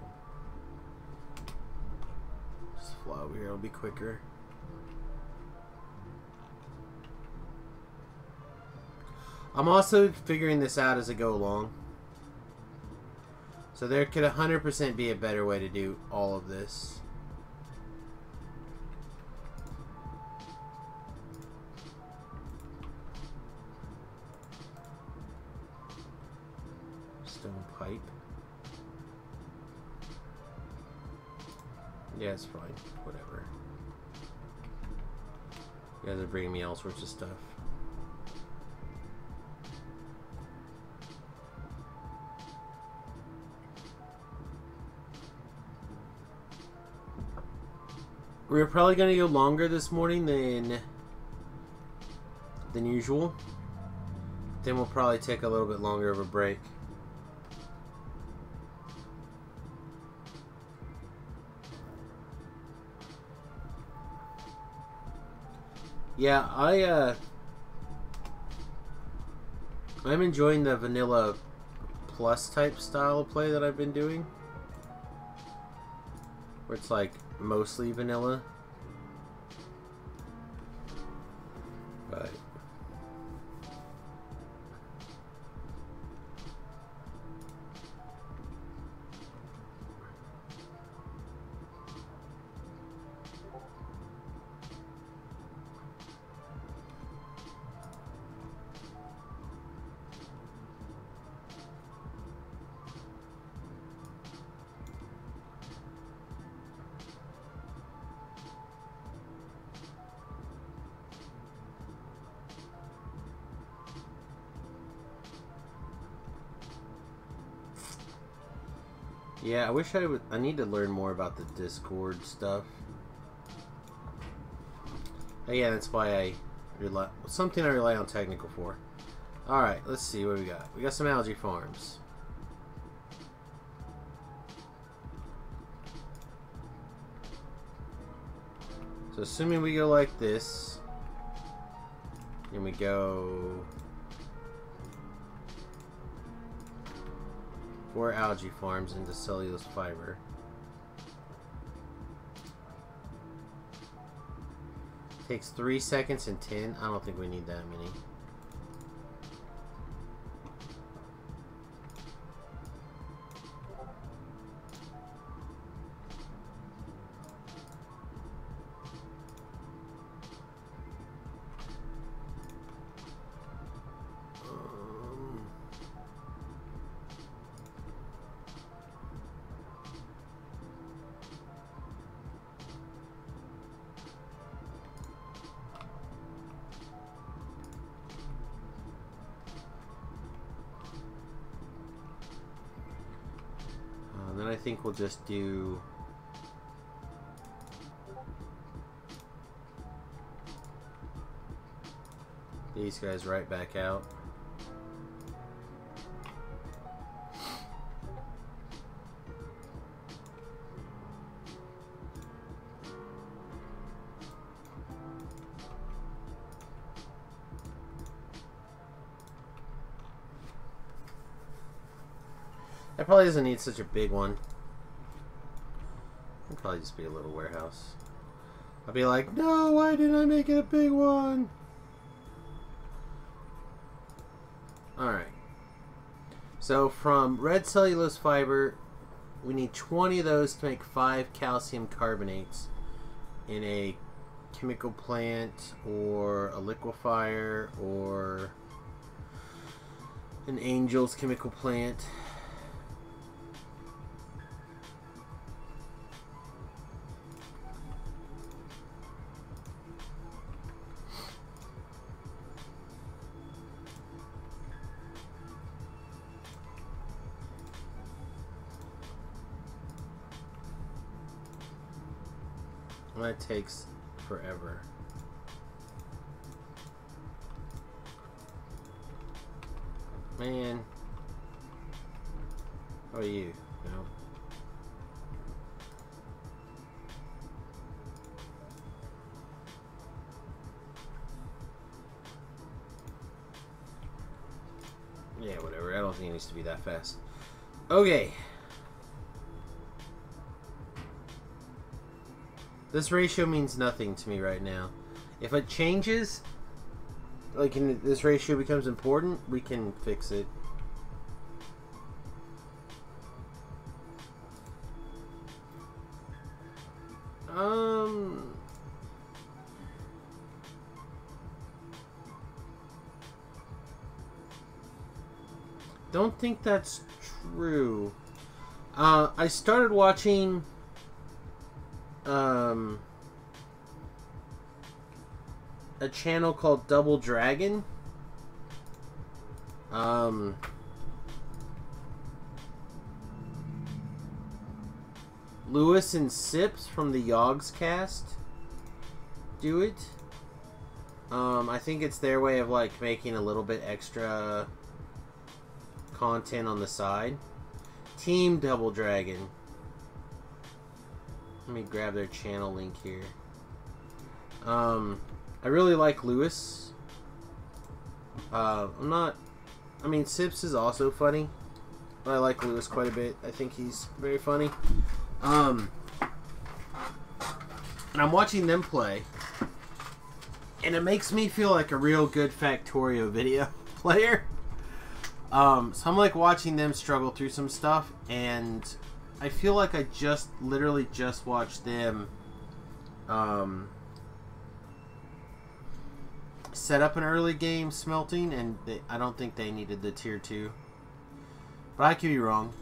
Just fly over here, it'll be quicker. I'm also figuring this out as I go along. So there could 100% be a better way to do all of this. Stone pipe. Yeah, it's fine. Whatever. You guys are bringing me all sorts of stuff. We're probably going to go longer this morning than usual. Then we'll probably take a little bit longer of a break. Yeah, I'm enjoying the vanilla plus type style of play that I've been doing. where it's like mostly vanilla. But yeah, I wish I need to learn more about the Discord stuff. Yeah, that's why I rely on technical for. All right, let's see what we got. We got some algae farms. So assuming we go like this, and we go 4 algae farms into cellulose fiber. Takes 3 seconds and 10. I don't think we need that many. Then I think we'll just do these guys right back out. That probably doesn't need such a big one. It'll probably just be a little warehouse. I'll be like, no, why didn't I make it a big one? Alright. So from red cellulose fiber, we need 20 of those to make 5 calcium carbonates in a chemical plant or a liquefier or an Angel's chemical plant. That takes forever. Man. How are you? No. Yeah, whatever. I don't think it needs to be that fast. Okay. This ratio means nothing to me right now. If it changes, like this ratio becomes important, we can fix it. Don't think that's true. I started watching a channel called Double Dragon. Lewis and Sips from the Yogs cast do it. I think it's their way of like making a little bit extra content on the side. Team Double Dragon. Let me grab their channel link here. I really like Lewis. I mean, Sips is also funny, but I like Lewis quite a bit. I think he's very funny. And I'm watching them play. And it makes me feel like a real good Factorio video player. So I'm like watching them struggle through some stuff. And I feel like I literally just watched them set up an early game smelting. And I don't think they needed the tier 2. But I could be wrong.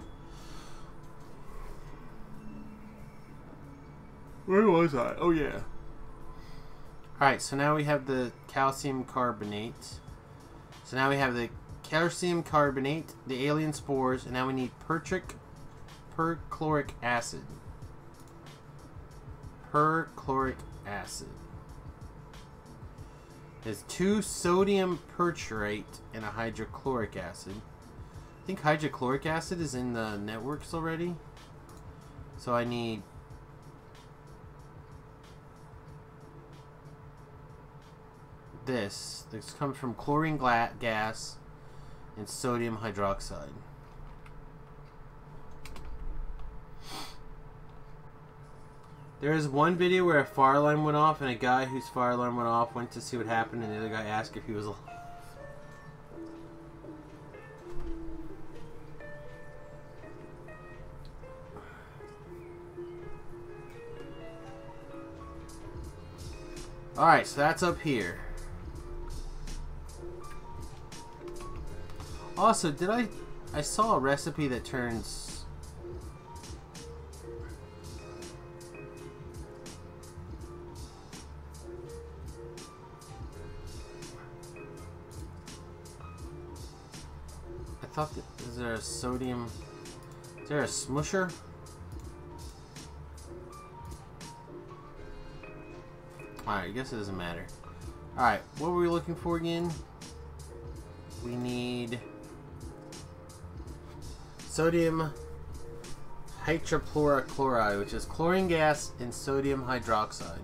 Where was I? Oh, yeah. Alright, so now we have the calcium carbonate. So now we have the calcium carbonate, the alien spores, and now we need perchloric acid. Perchloric acid. There's 2 sodium perchlorate and a hydrochloric acid. I think hydrochloric acid is in the networks already. So I need this. This comes from chlorine gas and sodium hydroxide. There is one video where a fire alarm went off and a guy whose fire alarm went off went to see what happened and the other guy asked if he was alive. Alright, so that's up here. Also, I saw a recipe that turns... I thought that, is there a sodium... Is there a smusher? Alright, I guess it doesn't matter. Alright, what were we looking for again? We need sodium hydrochloride, which is chlorine gas and sodium hydroxide.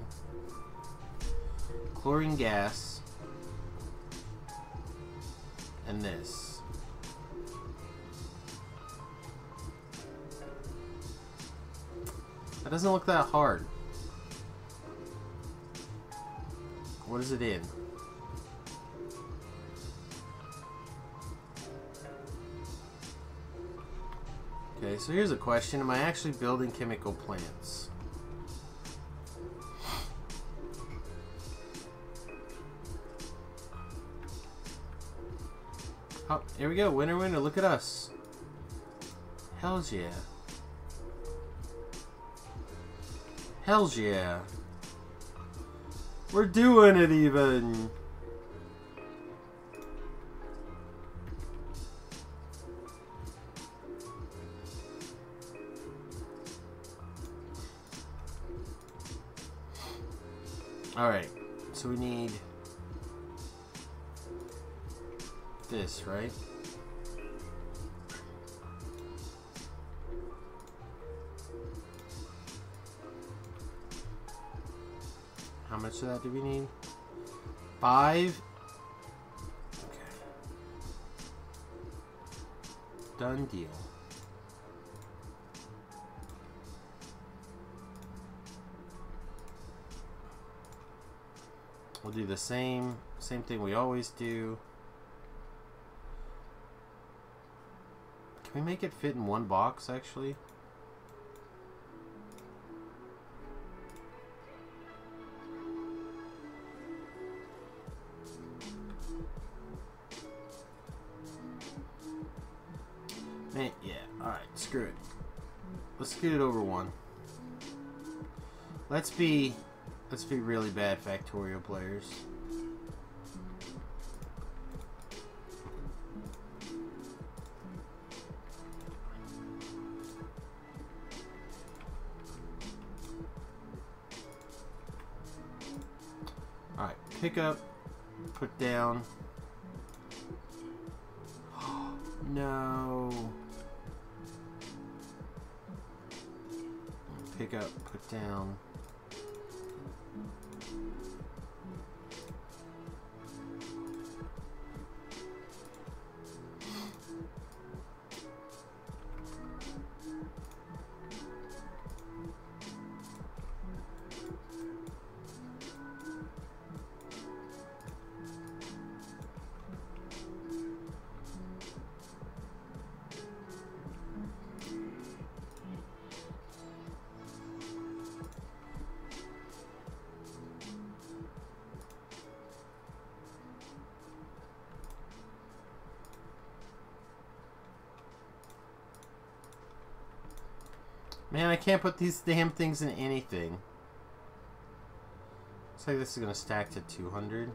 Chlorine gas and this. That doesn't look that hard. What is it in? Okay, so here's a question. Am I actually building chemical plants? Oh, here we go. Winner, winner. Look at us. Hells yeah. Hells yeah. We're doing it even. Alright, so we need this, right? How much of that do we need? 5. Okay. Done deal. We'll do the same thing we always do. Can we make it fit in one box, actually? Man, yeah, alright, screw it. Let's get it over one. Let's be really bad Factorio players. Alright, pick up, put down. No. Pick up, put down. Man, I can't put these damn things in anything. Looks like this is going to stack to 200.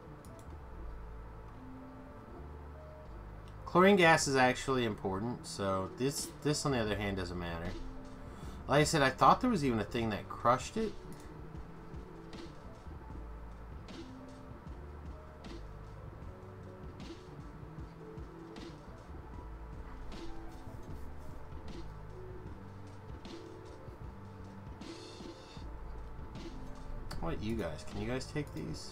Chlorine gas is actually important, so this on the other hand doesn't matter. Like I said, I thought there was even a thing that crushed it. What, you guys? Can you guys take these?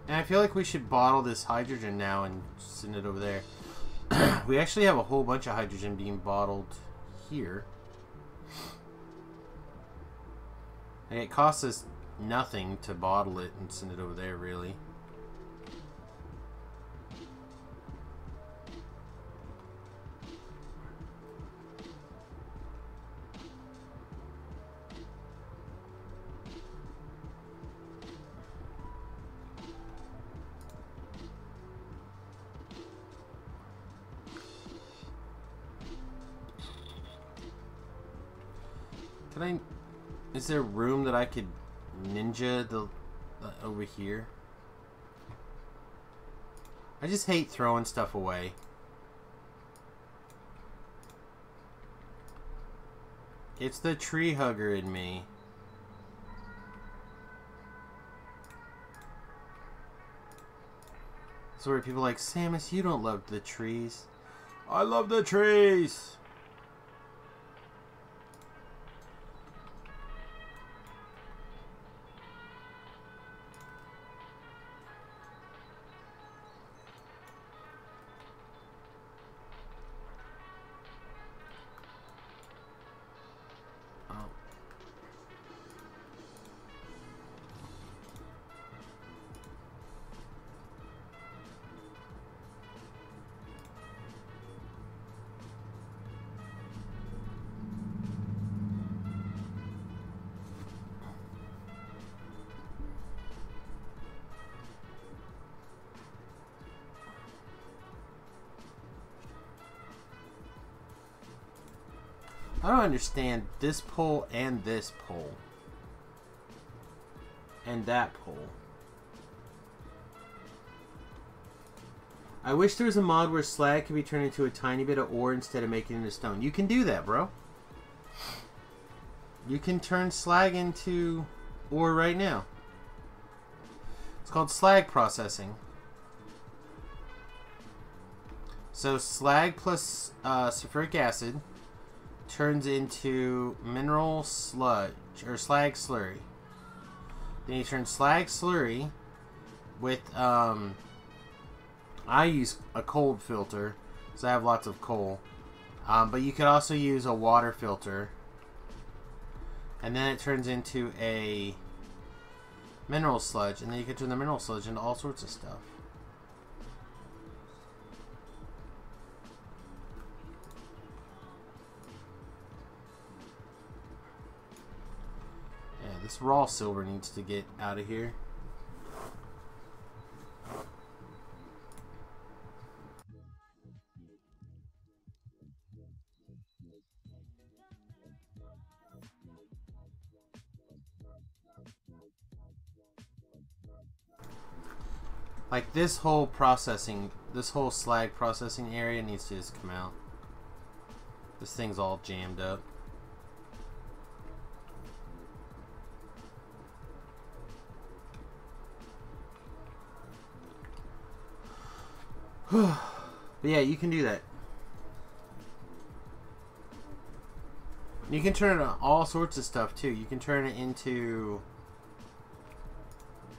And I feel like we should bottle this hydrogen now and send it over there. We actually have a whole bunch of hydrogen being bottled here. And it costs us nothing to bottle it and send it over there, really. Is there room that I could ninja the over here? I just hate throwing stuff away. It's the tree hugger in me. So where people are like, Samus, you don't love the trees. I love the trees. I don't understand this pole and this pole. And that pole. I wish there was a mod where slag could be turned into a tiny bit of ore instead of making it into stone. You can do that, bro. You can turn slag into ore right now. It's called slag processing. So slag plus sulfuric acid turns into mineral sludge, or slag slurry. Then you turn slag slurry with, I use a cold filter, because I have lots of coal. But you could also use a water filter. And then it turns into a mineral sludge, and then you can turn the mineral sludge into all sorts of stuff. This raw silver needs to get out of here. Like this whole processing, this whole slag processing area needs to just come out. This thing's all jammed up. But yeah, you can do that. You can turn it on all sorts of stuff too. You can turn it into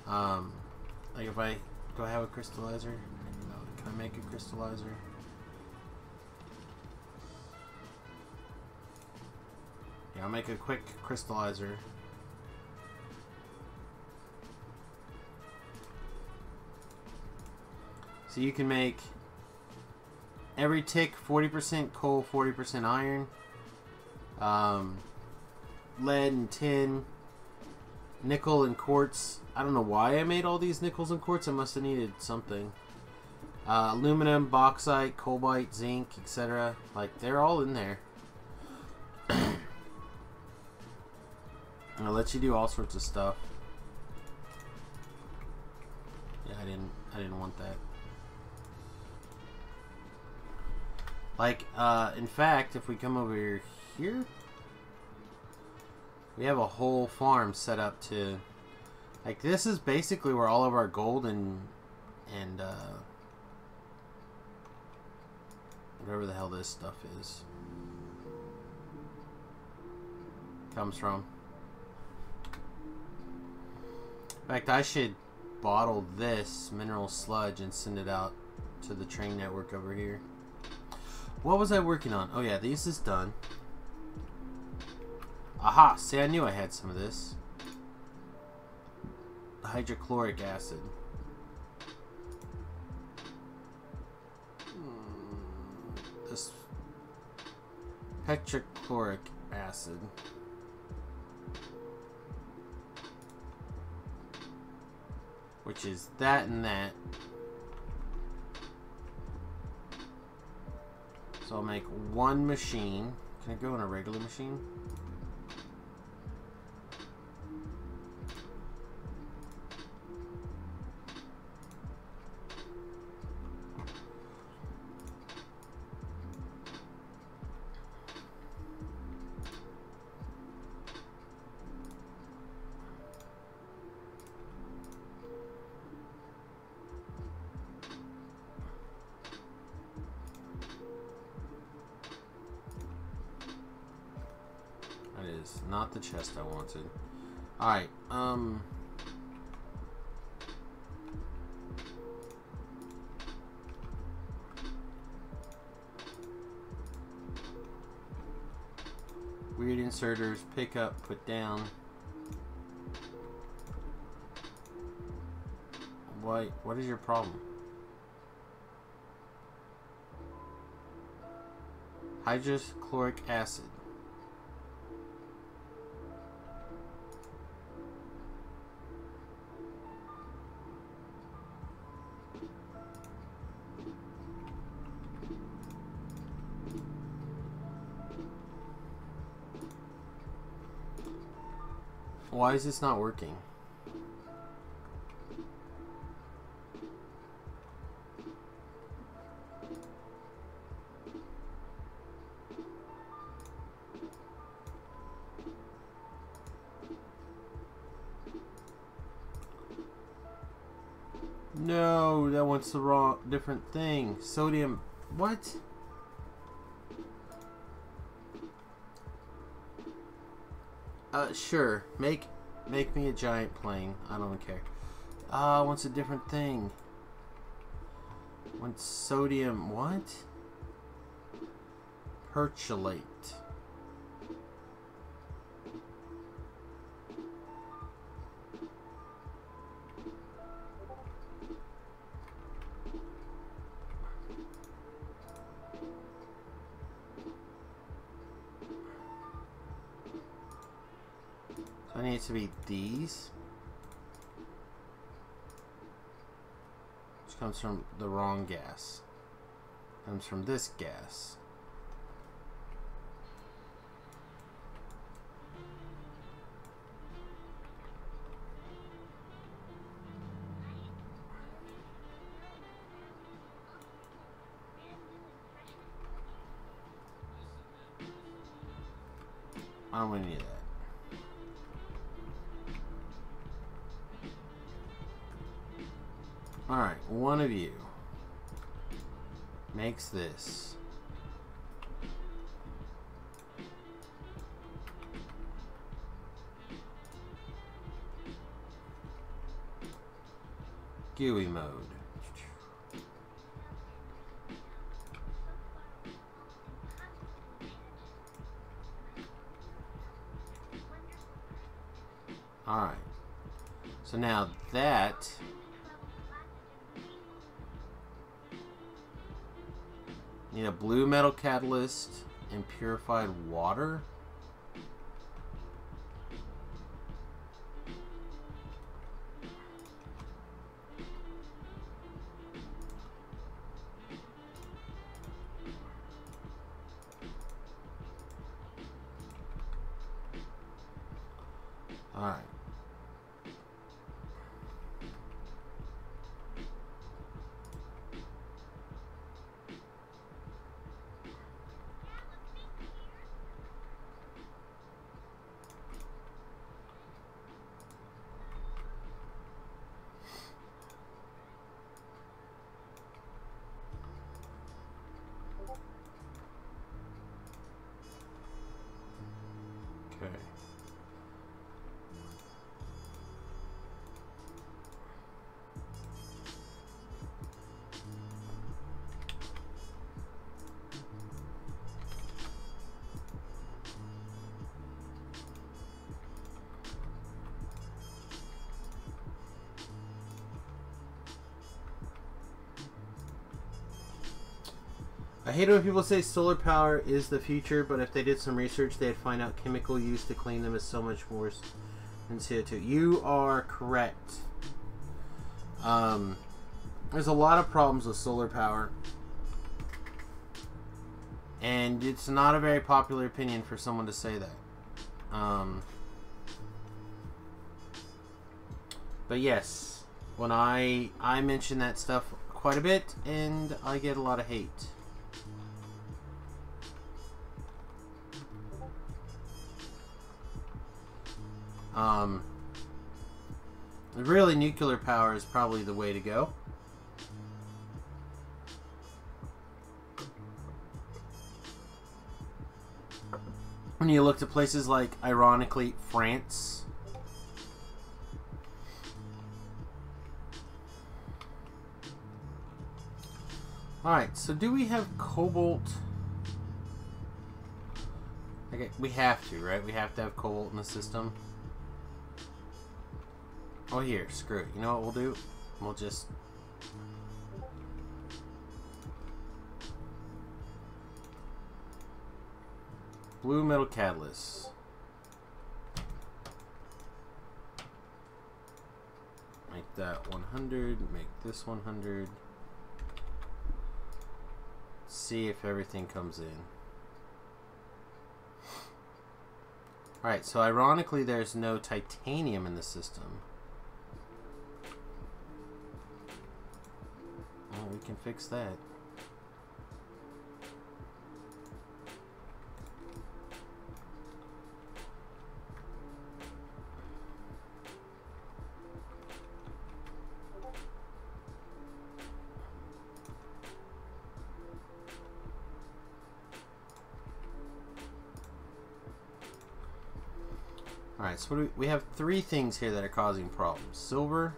like if I do I have a crystallizer? No, can I make a crystallizer? Yeah, I'll make a quick crystallizer. So you can make every tick 40% coal, 40% iron, lead and tin, Nickel and quartz. I don't know why I made all these nickels and quartz. I must have needed something. Aluminum, bauxite, cobalt, zinc, etc. Like, they're all in there. I'll let you do all sorts of stuff. Yeah, I didn't want that. Like, in fact, if we come over here, we have a whole farm set up to, like, this is basically where all of our gold and whatever the hell this stuff is comes from. In fact, I should bottle this mineral sludge and send it out to the train network over here. What was I working on? Oh yeah, this is done. Aha! See, I knew I had some of this. Hydrochloric acid. This petrochloric acid. Which is that and that. So I'll make one machine. Can it go in a regular machine? Not the chest I wanted. Alright, weird inserters, pick up, put down. What is your problem? Hydrochloric acid. Why is this not working? No, that one's the wrong, different thing. Sodium, what? Sure. Make me a giant plane. I don't care. What's a different thing? What's sodium? What? Perchlate. I need it to be these, which comes from the wrong gas. Comes from this gas. I don't want any of that. Alright, one of you makes this. GUI mode. Alright. So now that need a blue metal catalyst and purified water. I hate it when people say solar power is the future, but if they did some research, they'd find out chemical use to clean them is so much worse than CO2. You are correct. There's a lot of problems with solar power. And it's not a very popular opinion for someone to say that. But yes, when I mention that stuff quite a bit, and I get a lot of hate. Really, nuclear power is probably the way to go. When you look to places like, ironically, France. Alright, so do we have cobalt? Okay, we have to, right? We have to have cobalt in the system. Oh, here, screw it. You know what we'll do? We'll just... blue metal catalyst. Make that 100. Make this 100. See if everything comes in. Alright, so ironically there's no titanium in the system. Well, we can fix that. Alright, so what we have 3 things here that are causing problems. Silver.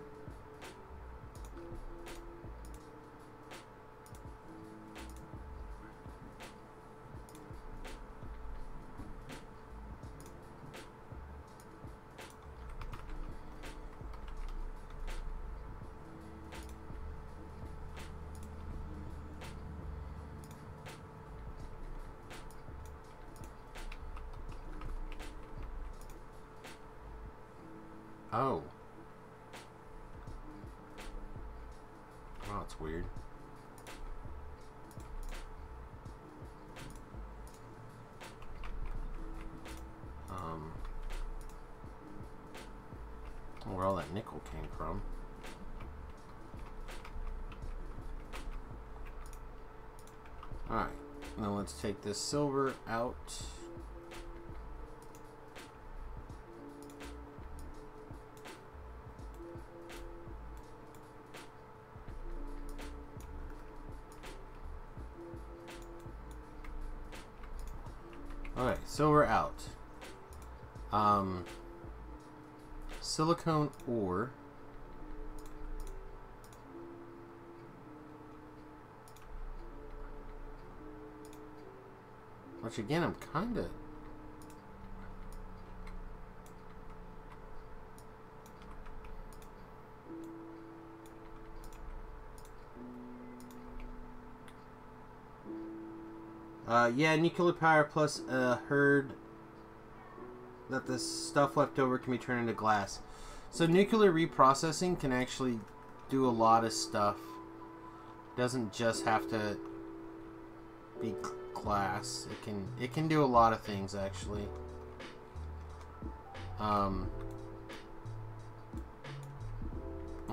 Oh. Oh, that's weird. Where all that nickel came from. Alright, now let's take this silver out. Okay, silver out. Silicone ore. Which again, I'm kind of... yeah, nuclear power plus heard that the stuff left over can be turned into glass. So nuclear reprocessing can actually do a lot of stuff. Doesn't just have to be glass. It can do a lot of things actually. Well,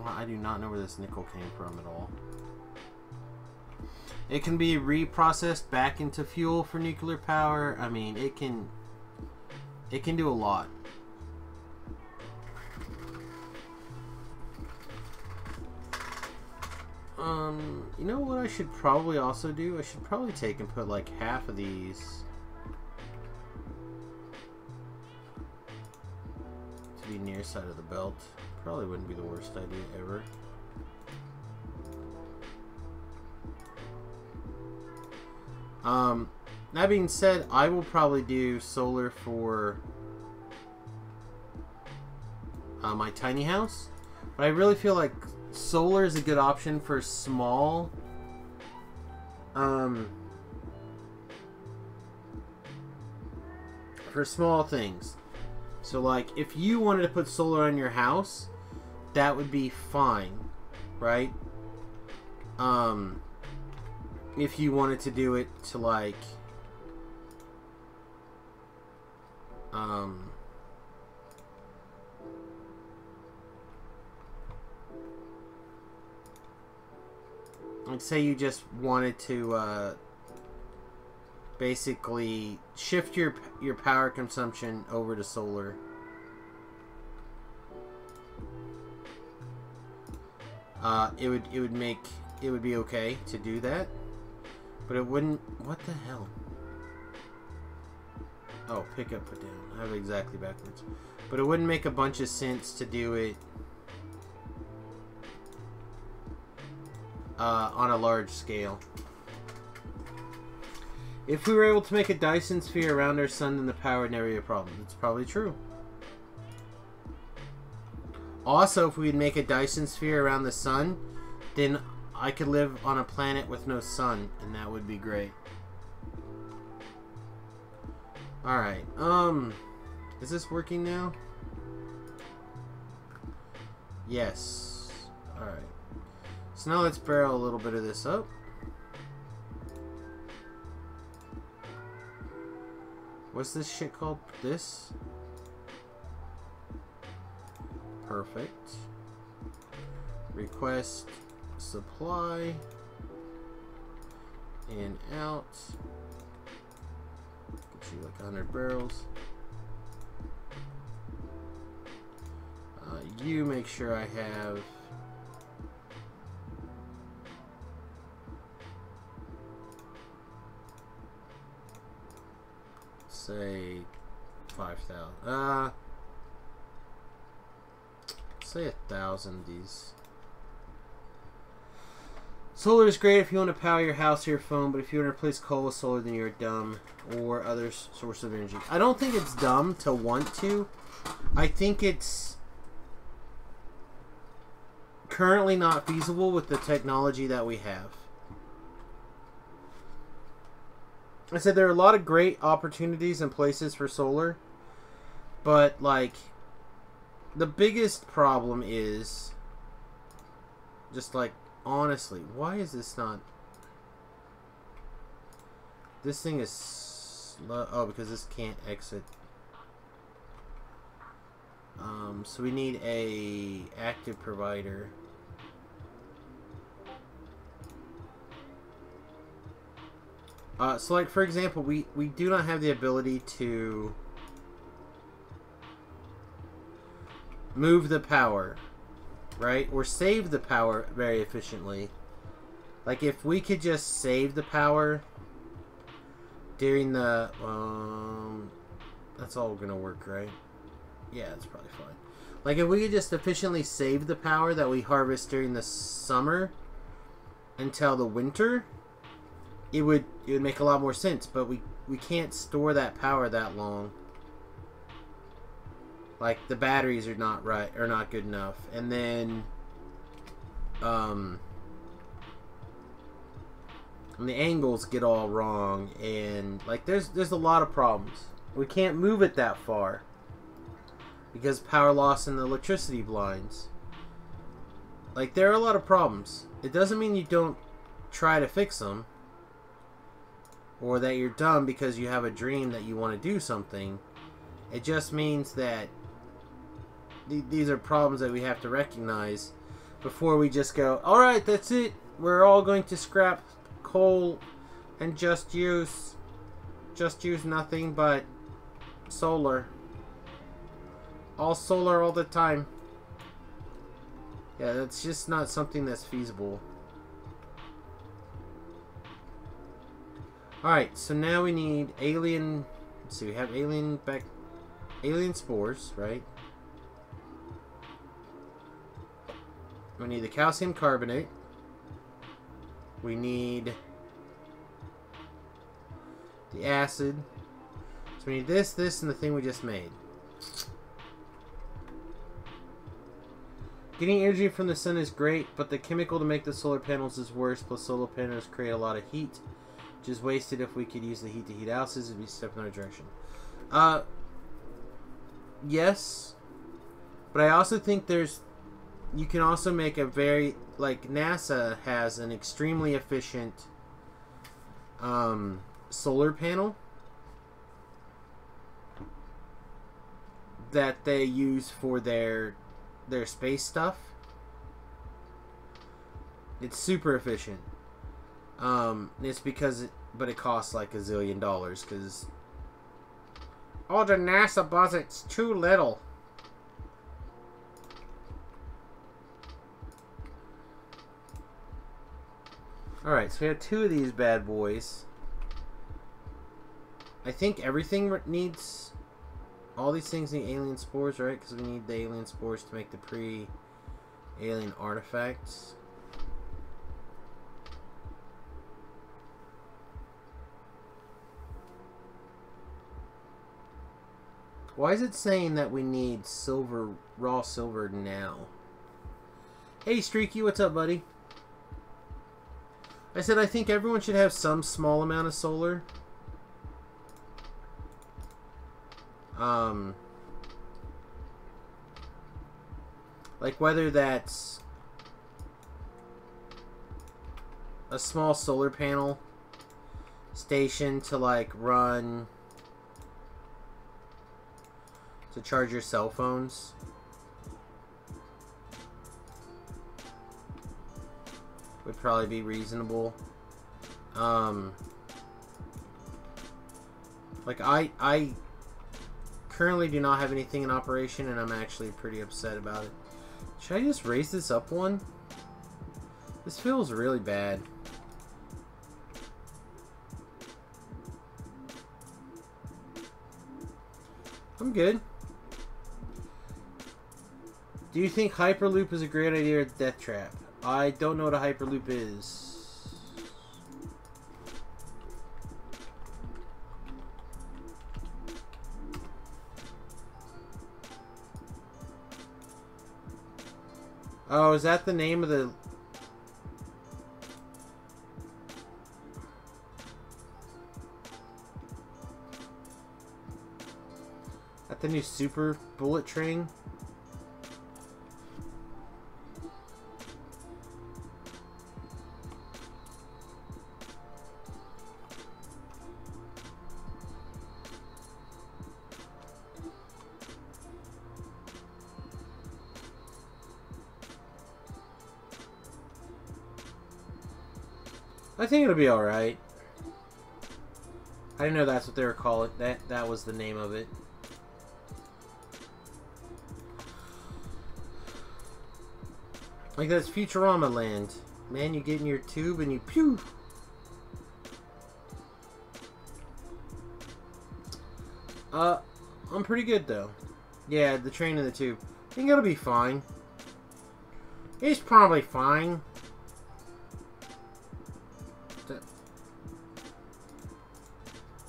I do not know where this nickel came from at all. It can be reprocessed back into fuel for nuclear power. I mean, it can do a lot. You know what I should probably also do? I should probably take and put like half of these to be near side of the belt. Probably wouldn't be the worst idea ever. That being said, I will probably do solar for my tiny house, but I really feel like solar is a good option for small for small things. So like if you wanted to put solar on your house, that would be fine, right? If you wanted to do it to like let's say you just wanted to basically shift your power consumption over to solar. It would be okay to do that, but it wouldn't. What the hell? Oh, pick up, put down. I have it exactly backwards. But it wouldn't make a bunch of sense to do it on a large scale. If we were able to make a Dyson sphere around our sun, then the power would never be a problem. That's probably true. Also, if we'd make a Dyson sphere around the sun, then I could live on a planet with no sun, and that would be great. Alright, is this working now? Yes. Alright. So now let's barrel a little bit of this up. What's this shit called? This? Perfect. Request supply and out. Get you like 100 barrels. You make sure I have say 5,000. Say 1,000 of these. Solar is great if you want to power your house or your phone, but if you want to replace coal with solar, then you're dumb, or other source of energy. I don't think it's dumb to want to. I think it's currently not feasible with the technology that we have. I said there are a lot of great opportunities and places for solar, but like the biggest problem is just like honestly, why is this not? This thing is slow. Oh, because this can't exit. So we need a active provider. So like for example, we do not have the ability to move the power, right? Or save the power very efficiently. Like if we could just save the power during the that's all gonna work, right? Yeah, it's probably fine. Like if we could just efficiently save the power that we harvest during the summer until the winter, it would make a lot more sense, but we can't store that power that long. Like the batteries are not good enough, and then and the angles get all wrong, and like there's a lot of problems. We can't move it that far because power loss in the electricity blinds. Like there are a lot of problems. It doesn't mean you don't try to fix them, or that you're dumb because you have a dream that you want to do something. It just means that these are problems that we have to recognize before we just go, alright, that's it. We're all going to scrap coal and just use nothing but solar. All solar all the time. Yeah, that's just not something that's feasible. Alright, so now we need alien... Let's see, we have alien spores, right? We need the calcium carbonate. We need the acid. So we need this, and the thing we just made. Getting energy from the sun is great, but the chemical to make the solar panels is worse, plus solar panels create a lot of heat, which is wasted. If we could use the heat to heat houses, it'd be a step in our direction. Uh, yes. But I also think you can also make a very, like, NASA has an extremely efficient solar panel that they use for their space stuff. It's super efficient. It's because but it costs like $1 zillion because all the NASA budget's too little. Alright, so we have 2 of these bad boys. I think everything needs... All these things need alien spores, right? Because we need the alien spores to make the pre-alien artifacts. Why is it saying that we need silver, raw silver now? Hey, Streaky, what's up, buddy? I said I think everyone should have some small amount of solar. Like whether that's a small solar panel station to like run to charge your cell phones. Would probably be reasonable. Like I currently do not have anything in operation, and I'm actually pretty upset about it. Should I just raise this up one? This feels really bad. I'm good. Do you think Hyperloop is a great idea or Death Trap? I don't know what a Hyperloop is. Oh, is that the name of the... At the new super bullet train? I think it'll be alright. I didn't know that's what they were calling it. That was the name of it. Like that's Futurama land. Man, you get in your tube and you pew! I'm pretty good though. Yeah, the train and the tube. I think it'll be fine. It's probably fine.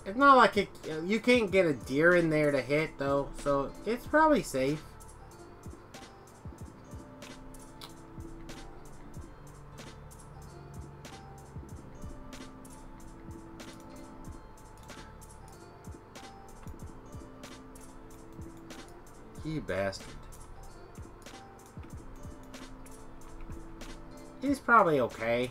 It's not like it, you can't get a deer in there to hit though, so it's probably safe. You bastard. He's probably okay.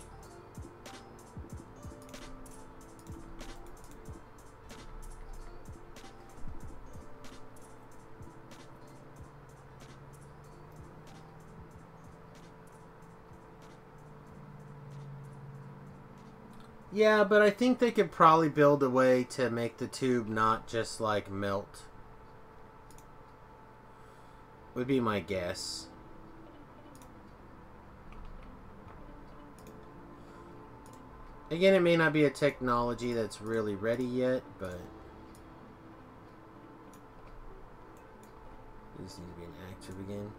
Yeah, but I think they could probably build a way to make the tube not just like melt. Would be my guess. Again, it may not be a technology that's really ready yet, but these need to be inactive again.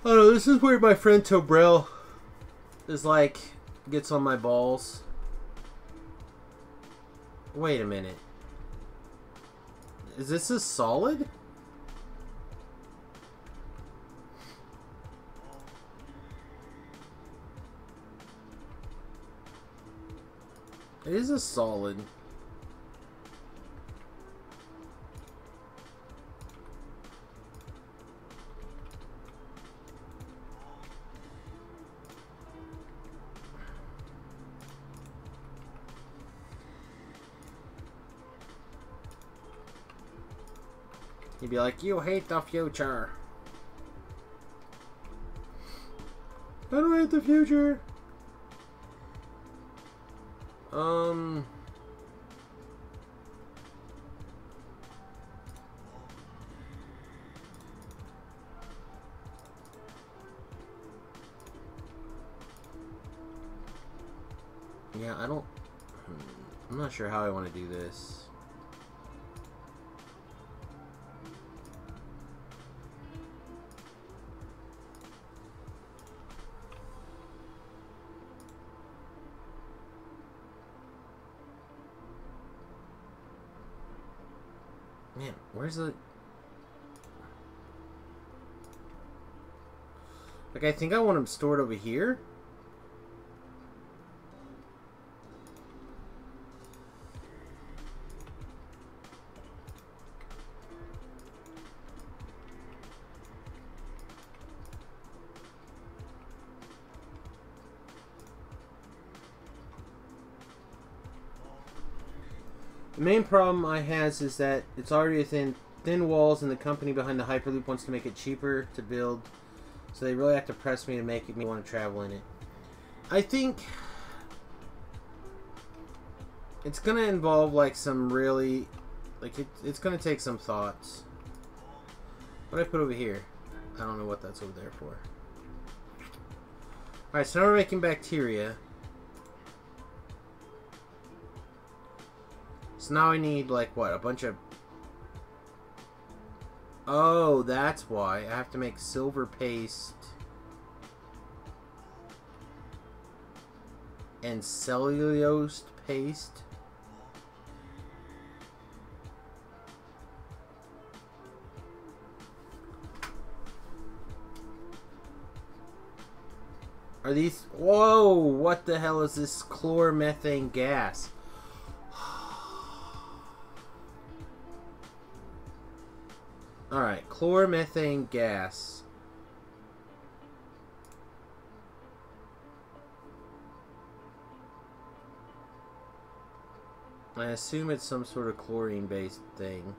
Oh no, this is where my friend Tobrell is like, gets on my balls. Wait a minute. Is this a solid? It is a solid. He'd be like, you hate the future. I don't hate the future. Yeah, I'm not sure how I want to do this. Man, where's the... Like, I think I want them stored over here. The main problem I has is that it's already thin walls, and the company behind the Hyperloop wants to make it cheaper to build, so they really have to press me to make me want to travel in it. I think it's gonna involve like some really, like it's gonna take some thoughts. What did I put over here? I don't know what that's over there for. Alright, so now we're making bacteria. So now I need, like, what? A bunch of... Oh, that's why. I have to make silver paste. And cellulose paste. Are these... Whoa! What the hell is this chloromethane gas? Alright, chloromethane gas. I assume it's some sort of chlorine-based thing.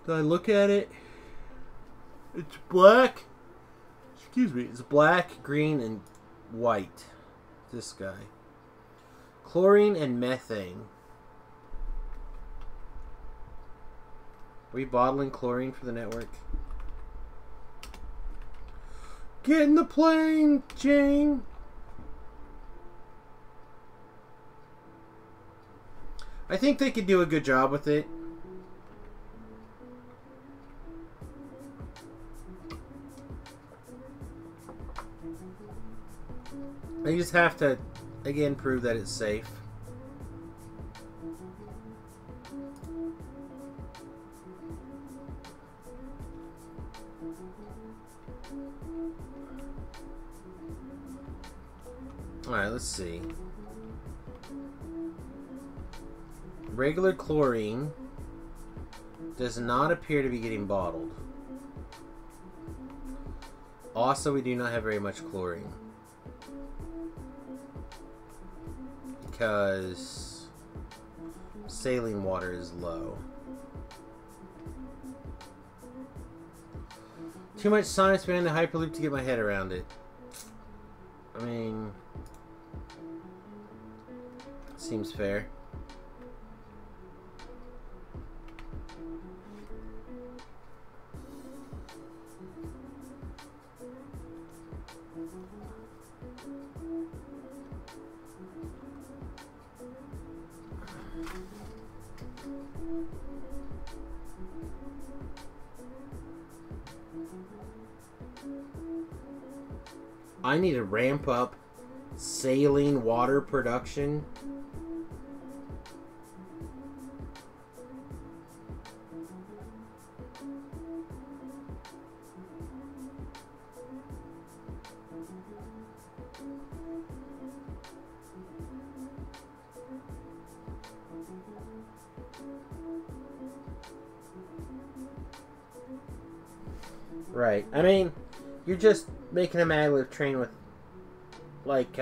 Did I look at it? It's black. Excuse me. It's black, green, and white. This guy. Chlorine and methane. Are we bottling chlorine for the network? Get in the plane, Jane! I think they could do a good job with it. They just have to, again, prove that it's safe. Alright, let's see. Regular chlorine does not appear to be getting bottled. Also, we do not have very much chlorine. Because saline water is low. Too much science behind the Hyperloop to get my head around it. I mean... Seems fair. I need to ramp up saline water production. Right. I mean, you're just making a maglev train with, like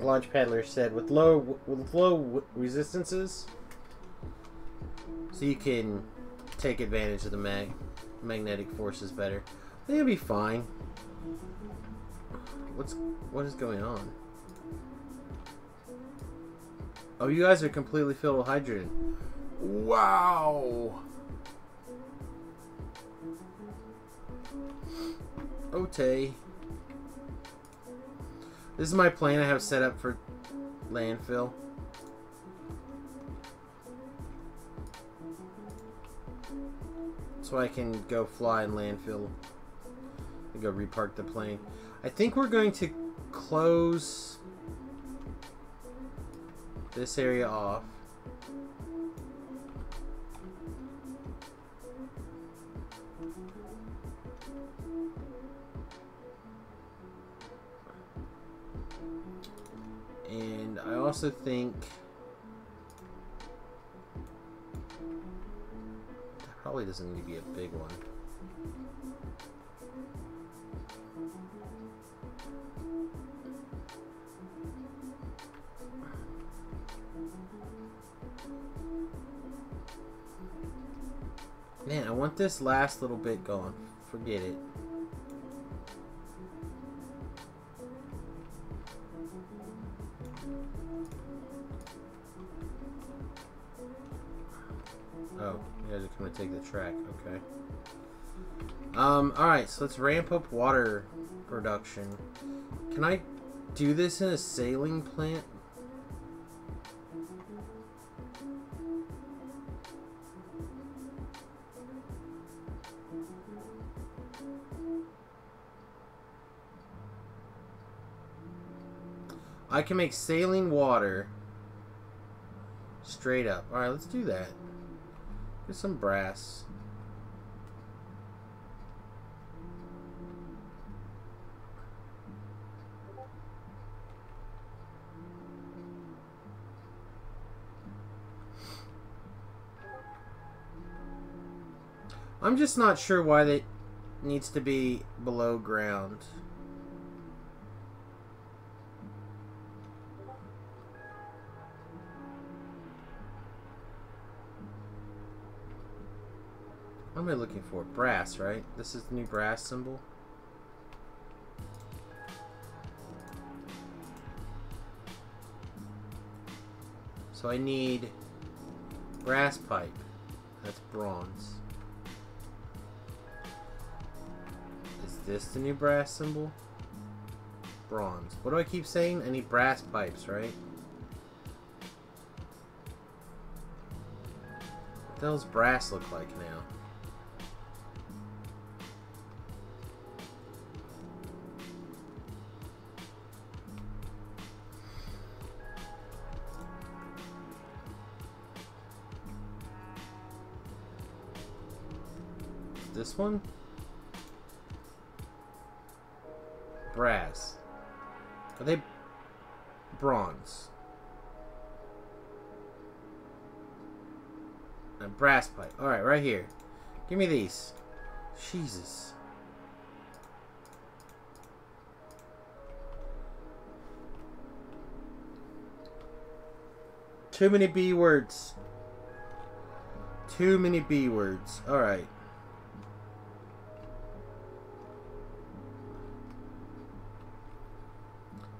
Launch Paddler said, with low resistances, so you can take advantage of the magnetic forces better. I think it'll be fine. What is going on? Oh, you guys are completely filled with hydrogen. Wow. Okay. This is my plane I have set up for landfill. So I can go fly in landfill and go repark the plane. I think we're going to close this area off. And I also think that probably doesn't need to be a big one. Man, I want this last little bit going. Forget it. Oh, you guys are coming to take the track. Okay. Alright, so let's ramp up water production. Can I do this in a sailing plant? I can make saline water straight up. Alright, let's do that. Get some brass. I'm just not sure why that needs to be below ground. What am I looking for? Brass, right? This is the new brass symbol. So I need brass pipe. That's bronze. Is this the new brass symbol? Bronze. What do I keep saying? I need brass pipes, right? What the hell's brass look like now? This one? Brass. Are they bronze? A brass pipe. Alright, right here. Give me these. Jesus. Too many B words. Too many B words. Alright.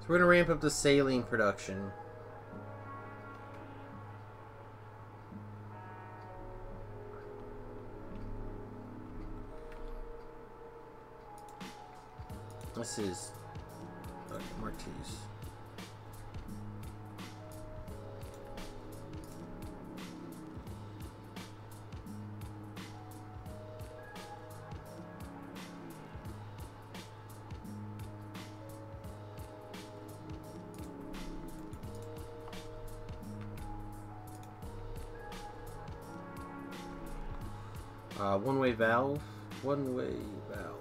So we're going to ramp up the saline production. This is Marquise. One-way valve. One-way valve.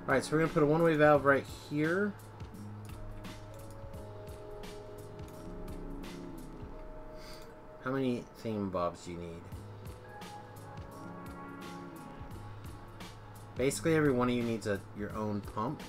Alright, so we're going to put a one-way valve right here. How many theme bobs do you need? Basically, every one of you needs your own pump.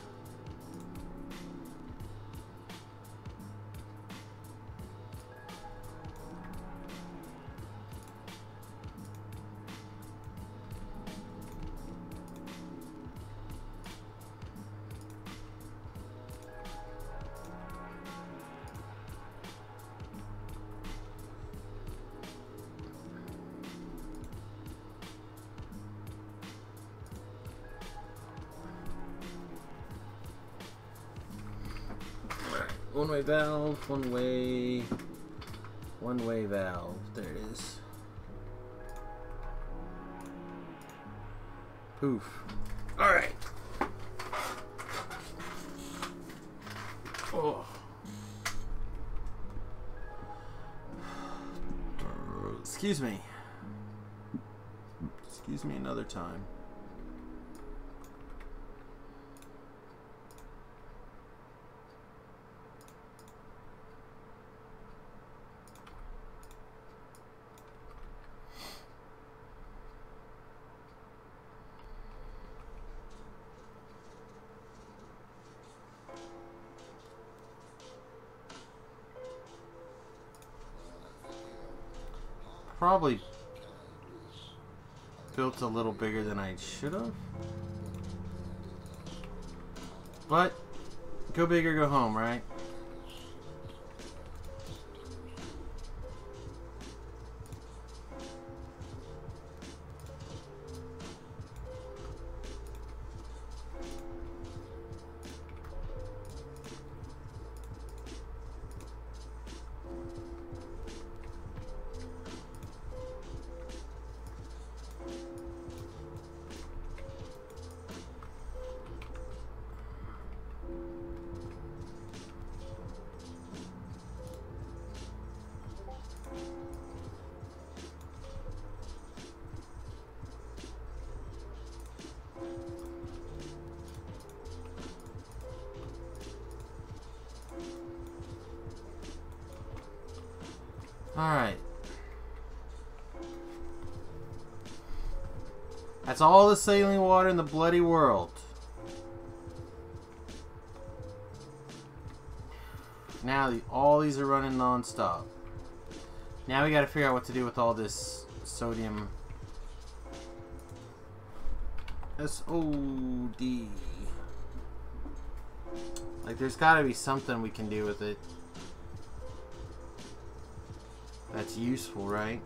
One-way valve, one-way valve. There it is. Poof. All right. Oh. Excuse me. Excuse me another time. Probably built a little bigger than I should have. But go big or go home, right? Alright. That's all the saline water in the bloody world. Now all these are running non-stop. Now we gotta figure out what to do with all this sodium. SOD. Like, there's gotta be something we can do with it that's useful, right?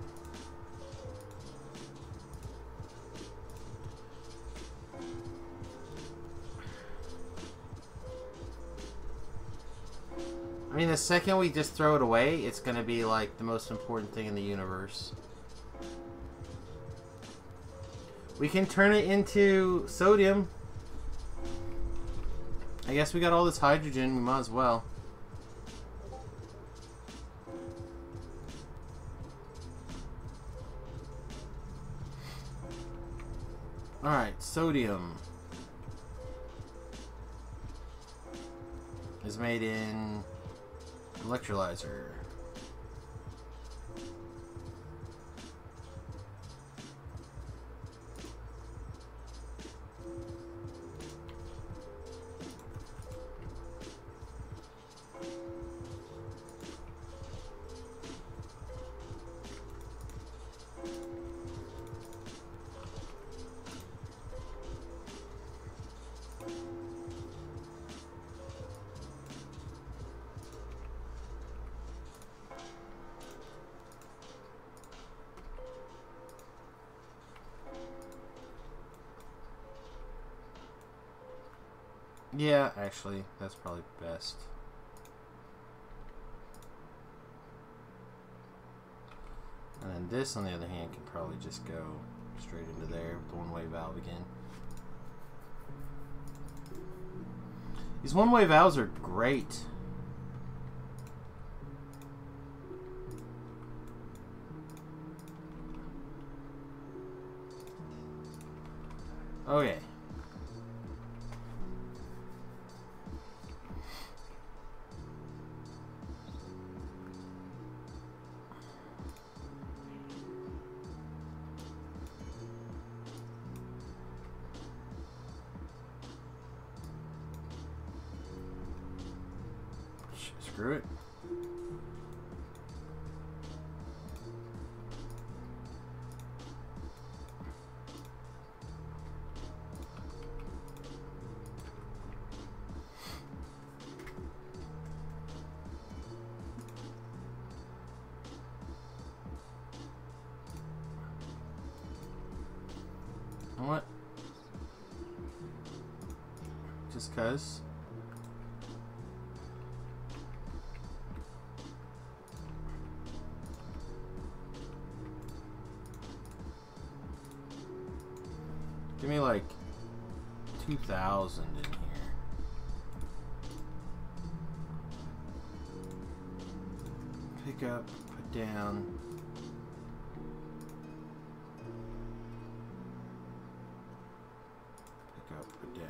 I mean, the second we just throw it away, it's gonna be like the most important thing in the universe. We can turn it into sodium. I guess we got all this hydrogen, we might as well. Alright, sodium is made in electrolyzer. Yeah, actually, that's probably best. And then this, on the other hand, can probably just go straight into there with the one-way valve again. These one-way valves are great. Okay. Screw it. What? Just 'cause. Give me like 2,000 in here. Pick up, put down. Pick up, put down.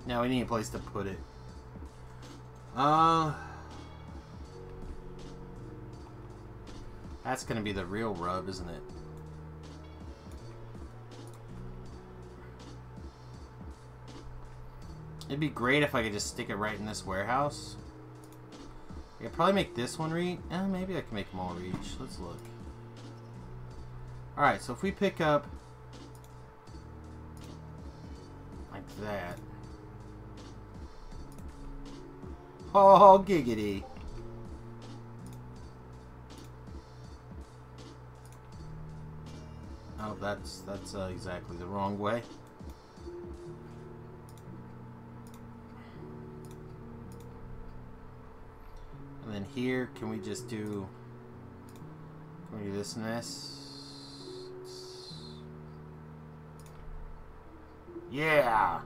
Now we need a place to put it. That's gonna be the real rub, isn't it? It'd be great if I could just stick it right in this warehouse. I could probably make this one reach. Maybe I can make them all reach. Let's look. Alright, so if we pick up like that. Oh, giggity. Oh, that's exactly the wrong way. And then here, can we just do... Can we do this and this? Yeah!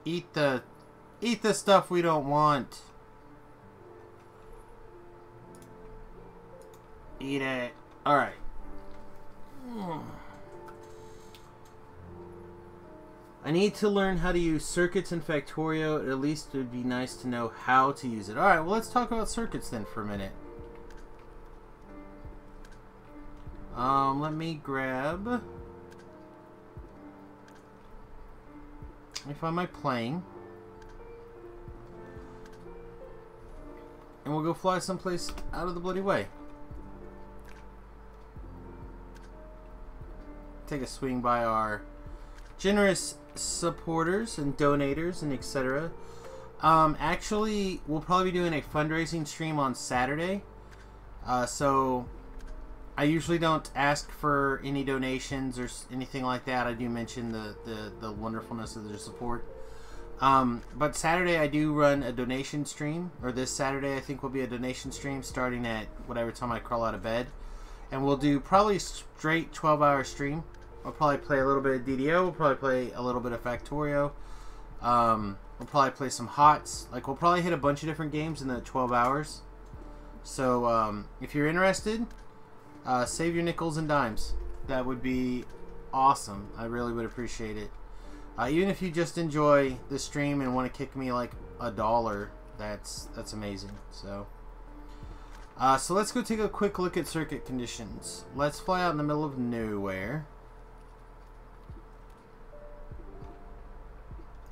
Eat the stuff we don't want. Eat it. Alright. I need to learn how to use circuits in Factorio. At least it would be nice to know how to use it. Alright, well let's talk about circuits then for a minute. Let me grab... Let me find my plane. And we'll go fly someplace out of the bloody way. Take a swing by our generous supporters and donators and etc. Actually, we'll probably be doing a fundraising stream on Saturday. So I usually don't ask for any donations or anything like that. I do mention the wonderfulness of their support. But Saturday I do run a donation stream, or this Saturday I think will be a donation stream starting at whatever time I crawl out of bed. And we'll do probably straight 12-hour stream. We'll probably play a little bit of DDO, we'll probably play a little bit of Factorio. We'll probably play some HOTS. Like, we'll probably hit a bunch of different games in the 12 hours. So, if you're interested... save your nickels and dimes. That would be awesome. I really would appreciate it. Even if you just enjoy the stream and want to kick me like $1, that's amazing. So let's go take a quick look at circuit conditions. Let's fly out in the middle of nowhere,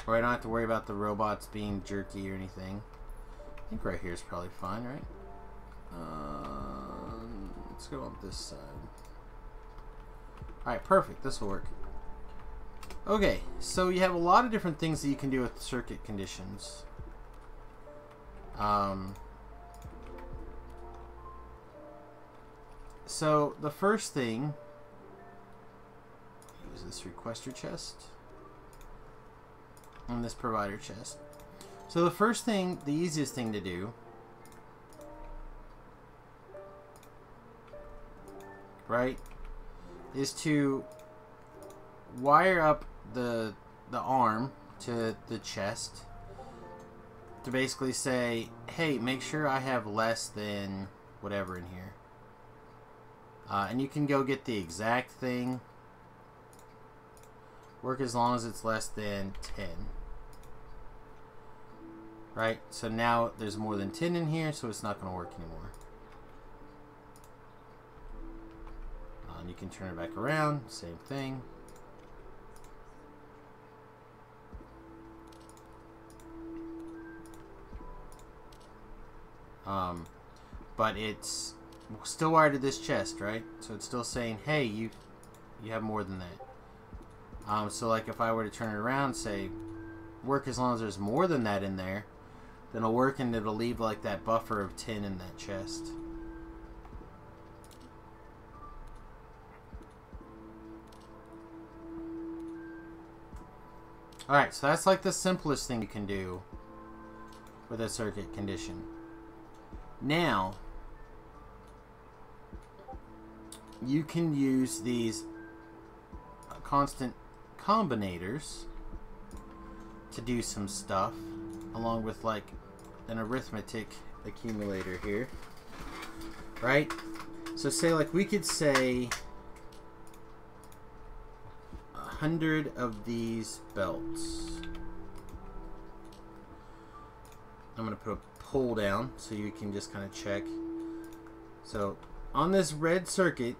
where I don't have to worry about the robots being jerky or anything. I think right here is probably fine, right? Let's go on this side. Alright, perfect. This will work. Okay, so you have a lot of different things that you can do with circuit conditions. So the first thing, use this requester chest and this provider chest. So the first thing, the easiest thing to do, right, is to wire up the arm to the chest to basically say, hey, make sure I have less than whatever in here. And you can go get the exact thing. Work as long as it's less than 10. Right? So now there's more than 10 in here, so it's not going to work anymore. And you can turn it back around. Same thing. But it's still wired to this chest, right? So it's still saying, hey, you have more than that. So like if I were to turn it around, say, work as long as there's more than that in there, then it'll work and it'll leave like that buffer of 10 in that chest. Alright, so that's like the simplest thing you can do with a circuit condition. Now, you can use these constant combinators to do some stuff, along with like an arithmetic accumulator here, right? So say like we could say 100 of these belts. I'm going to put a pull down so you can just kind of check. So on this red circuit,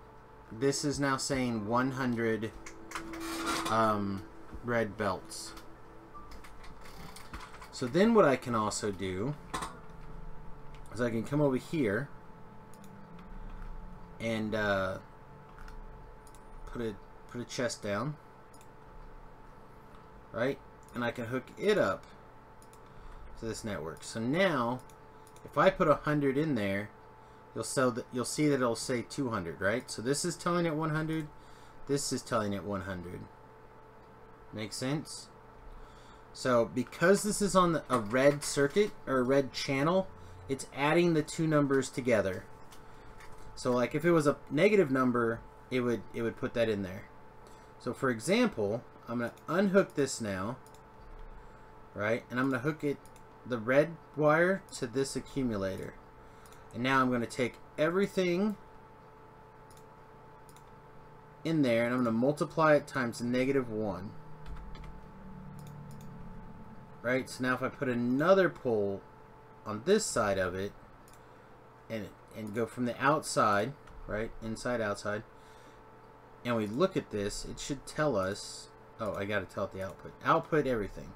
this is now saying 100 red belts. So then what I can also do is I can come over here and put a chest down, right? And I can hook it up to this network. So now, if I put 100 in there, you'll see that it'll say 200, right? So this is telling it 100. This is telling it 100. Make sense? So because this is on a red circuit or a red channel, it's adding the two numbers together. So like if it was a negative number, it would put that in there. So for example, I'm going to unhook this now, right? And I'm going to hook the red wire to this accumulator. And now I'm going to take everything in there and I'm going to multiply it times -1. Right? So now if I put another pole on this side of it and go from the outside, right? Inside, outside. And we look at this, it should tell us, oh, I got to tell it the output. Output everything.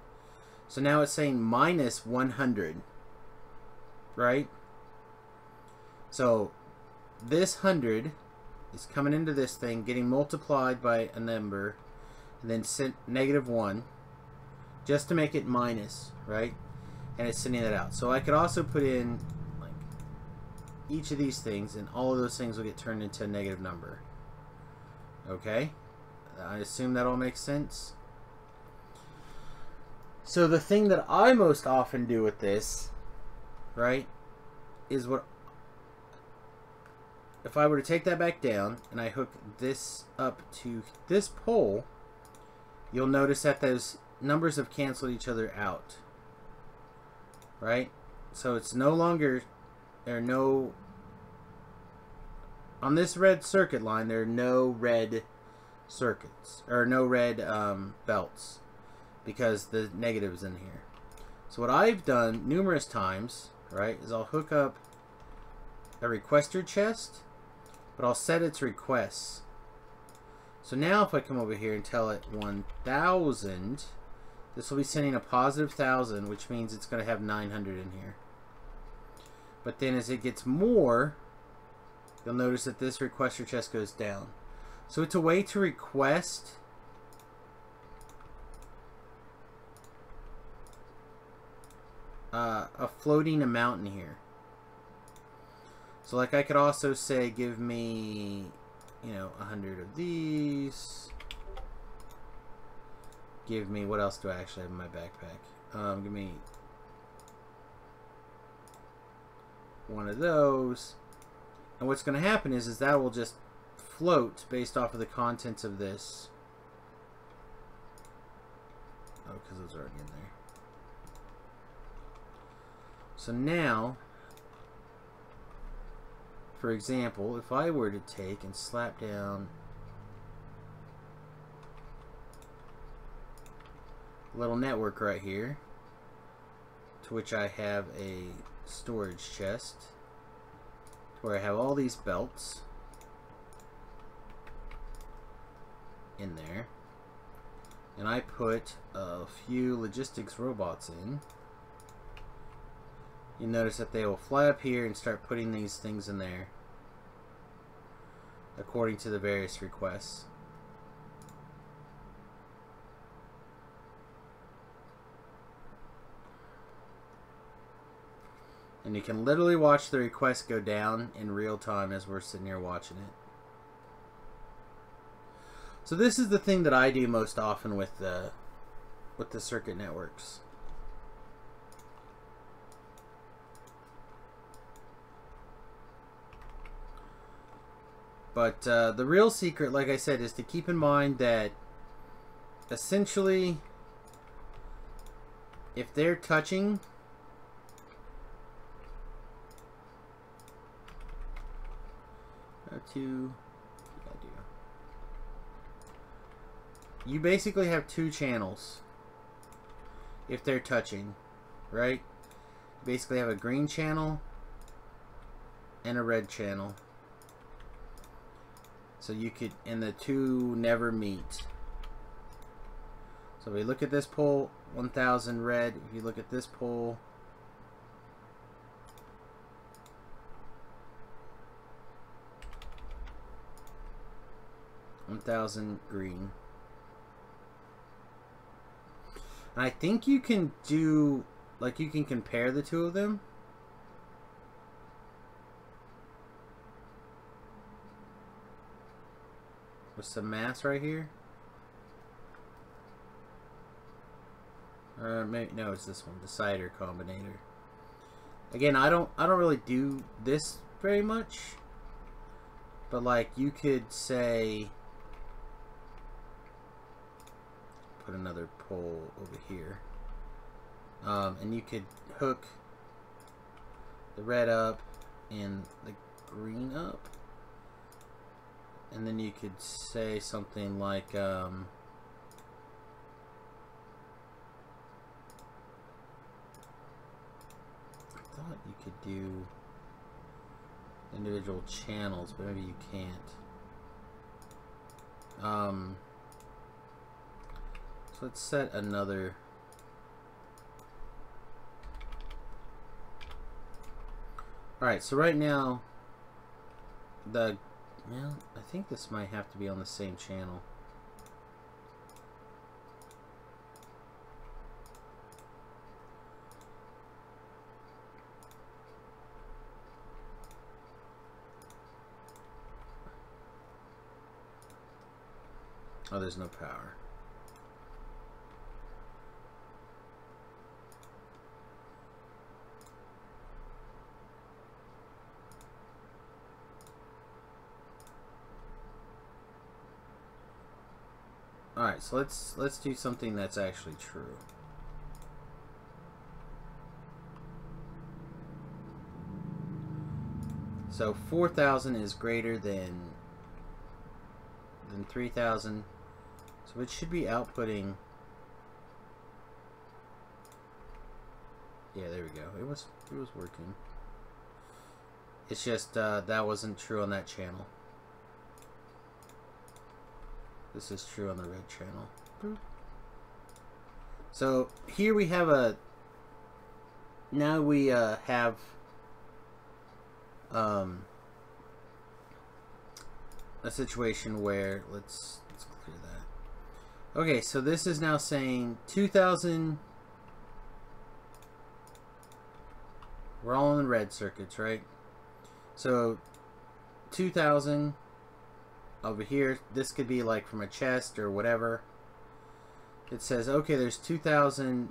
So now it's saying -100. Right? So this 100 is coming into this thing, getting multiplied by a number, and then sent -1, just to make it minus, right? And it's sending that out. So I could also put in like each of these things, and all of those things will get turned into a negative number. Okay? I assume that all makes sense. So the thing that I most often do with this, right, is what if I were to take that back down and I hook this up to this pole, you'll notice that those numbers have canceled each other out. Right? So it's no longer, there are no, on this red circuit line, there are no red circuits, or no red belts, because the negative is in here. So what I've done numerous times, right, is I'll hook up a requester chest, but I'll set its requests. So now if I come over here and tell it 1000, this will be sending a +1000, which means it's going to have 900 in here. But then as it gets more, you'll notice that this requester chest goes down. So it's a way to request a floating amount in here. So like I could also say, give me, 100 of these. Give me, what else do I actually have in my backpack? Give me one of those. And what's going to happen is that will just float based off of the contents of this. Oh, because those are already in there. So now, for example, if I were to take and slap down a little network right here, to which I have a storage chest, where I have all these belts in there, and I put a few logistics robots in, you notice that they will fly up here and start putting these things in there according to the various requests. And you can literally watch the requests go down in real time as we're sitting here watching it. So this is the thing that I do most often with the circuit networks. But the real secret, like I said, is to keep in mind that essentially, if they're touching, you basically have two channels if they're touching, right? You basically have a green channel and a red channel. So you could, and the two never meet. So if we look at this pole, 1000 red. If you look at this pole, 1000 green. And I think you can do, like, you can compare the two of them. With some mass right here. Maybe, no, it's this one, decider combinator. Again, I don't really do this very much, but like you could say, put another pole over here, and you could hook the red up and the green up. And then you could say something like, I thought you could do individual channels, but maybe you can't. So let's set another. Alright, so right now, well, I think this might have to be on the same channel. Oh, there's no power. Alright, so let's do something that's actually true. So 4,000 is greater than 3,000. So it should be outputting. Yeah, there we go. It was working. It's just that wasn't true on that channel. This is true on the red channel. Boop. So here we have a. Now we have a situation where let's clear that. Okay, so this is now saying 2,000. We're all in red circuits, right? So 2,000. Over here, this could be like from a chest or whatever. It says, okay, there's 2,000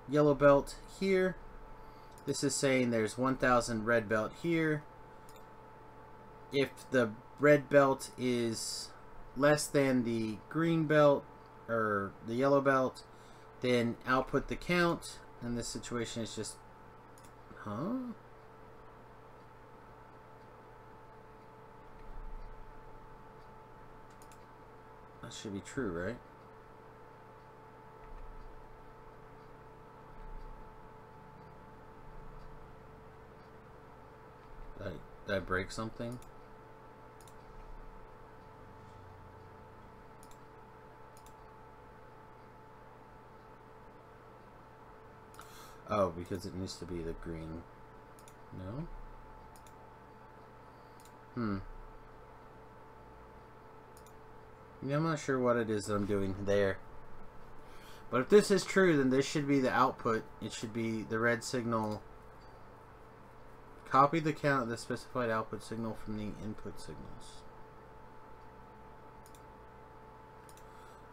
yellow belt here. This is saying there's 1,000 red belt here. If the red belt is less than the green belt or the yellow belt, then output the count. And this situation is just, huh? That should be true, right? Did I break something? Oh, because it needs to be the green. No? Yeah, I'm not sure what it is that I'm doing there. But if this is true, then this should be the output. It should be the red signal. Copy the count of the specified output signal from the input signals.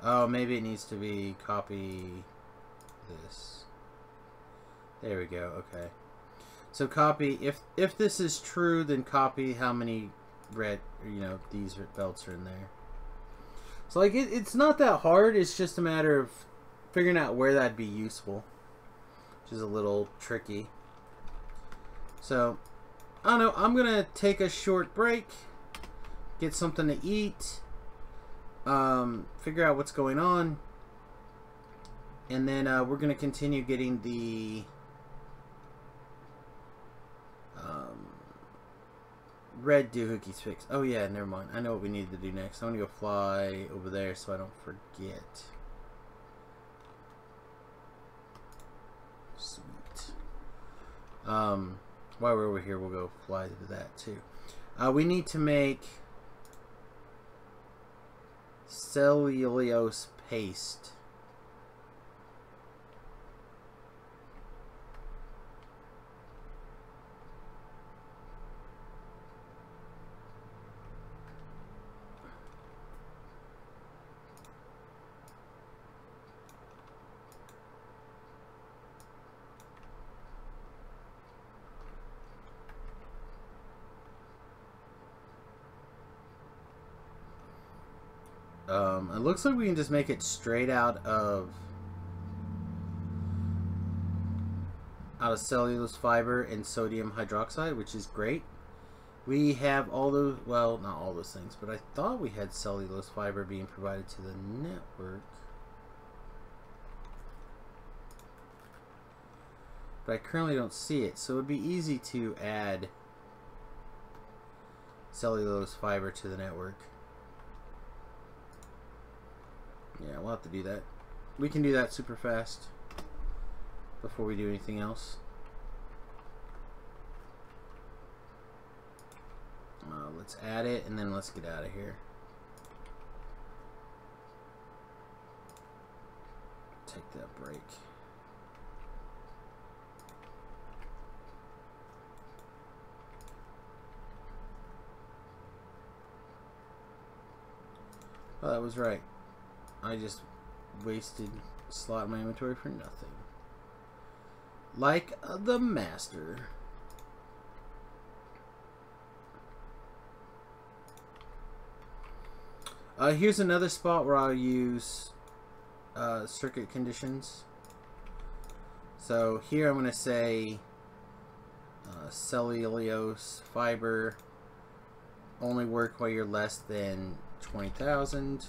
Oh, maybe it needs to be copy this. There we go. Okay. So copy, if this is true, then copy how many red, you know, these belts are in there. So like it's not that hard. It's just a matter of figuring out where that'd be useful, which is a little tricky. So I don't know. I'm gonna take a short break, get something to eat, figure out what's going on, and then we're gonna continue getting the red doohickeys fixed. Oh yeah, never mind. I know what we need to do next. I'm gonna go fly over there so I don't forget. Sweet. While we're over here, we'll go fly to that too. We need to make cellulose paste. It looks like we can just make it straight out of cellulose fiber and sodium hydroxide, which is great. We have all those, well, not all those things, but I thought we had cellulose fiber being provided to the network. But I currently don't see it, so it would be easy to add cellulose fiber to the network. Yeah, we'll have to do that. We can do that super fast before we do anything else. Let's add it and then let's get out of here. Take that break. Oh, that was right. I just wasted a slot in my inventory for nothing. Like the master. Here's another spot where I'll use circuit conditions. So here I'm going to say cellulose fiber only work while you're less than 20,000.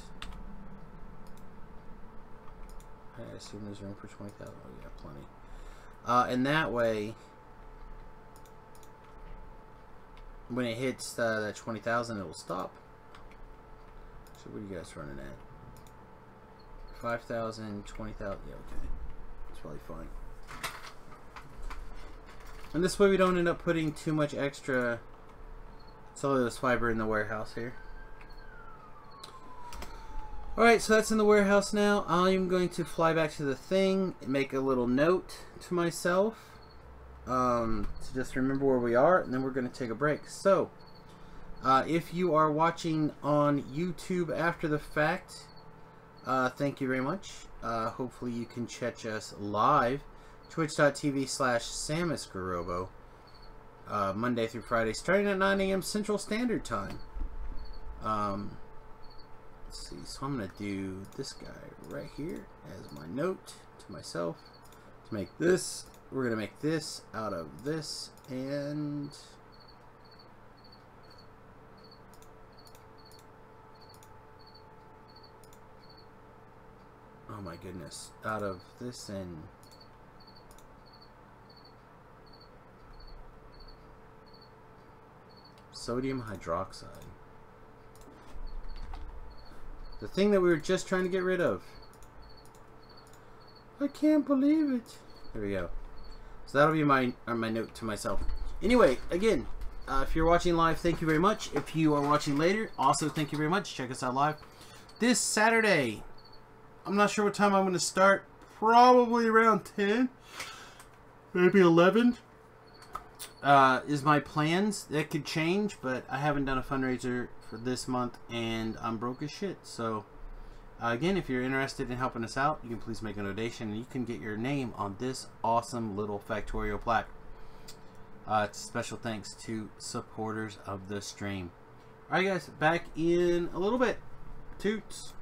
I assume there's room for 20,000. Oh yeah, plenty. And that way, when it hits that 20,000, it will stop. So what are you guys running at? 5,000, 20,000. Yeah, okay. That's probably fine. And this way we don't end up putting too much extra cellulose fiber in the warehouse here. Alright, so that's in the warehouse now. I'm going to fly back to the thing and make a little note to myself to just remember where we are, and then we're going to take a break. So, if you are watching on YouTube after the fact, thank you very much. Hopefully you can catch us live, twitch.tv/SamusGarobo, Monday through Friday, starting at 9 a.m. Central Standard Time. Let's see, so I'm going to do this guy right here as my note to myself to make this. We're going to make this out of this, and my goodness. Out of this and... sodium hydroxide. The thing that we were just trying to get rid of. I can't believe it. There we go. So that'll be my note to myself. Anyway, again, if you're watching live, thank you very much. If you are watching later, also thank you very much. Check us out live. This Saturday, I'm not sure what time I'm going to start. Probably around 10. Maybe 11. Is my plans. That could change, but I haven't done a fundraiser for this month, and I'm broke as shit. So, again, if you're interested in helping us out, you can please make a donation, and you can get your name on this awesome little Factorio plaque. It's special thanks to supporters of the stream. Alright guys, back in a little bit. Toots.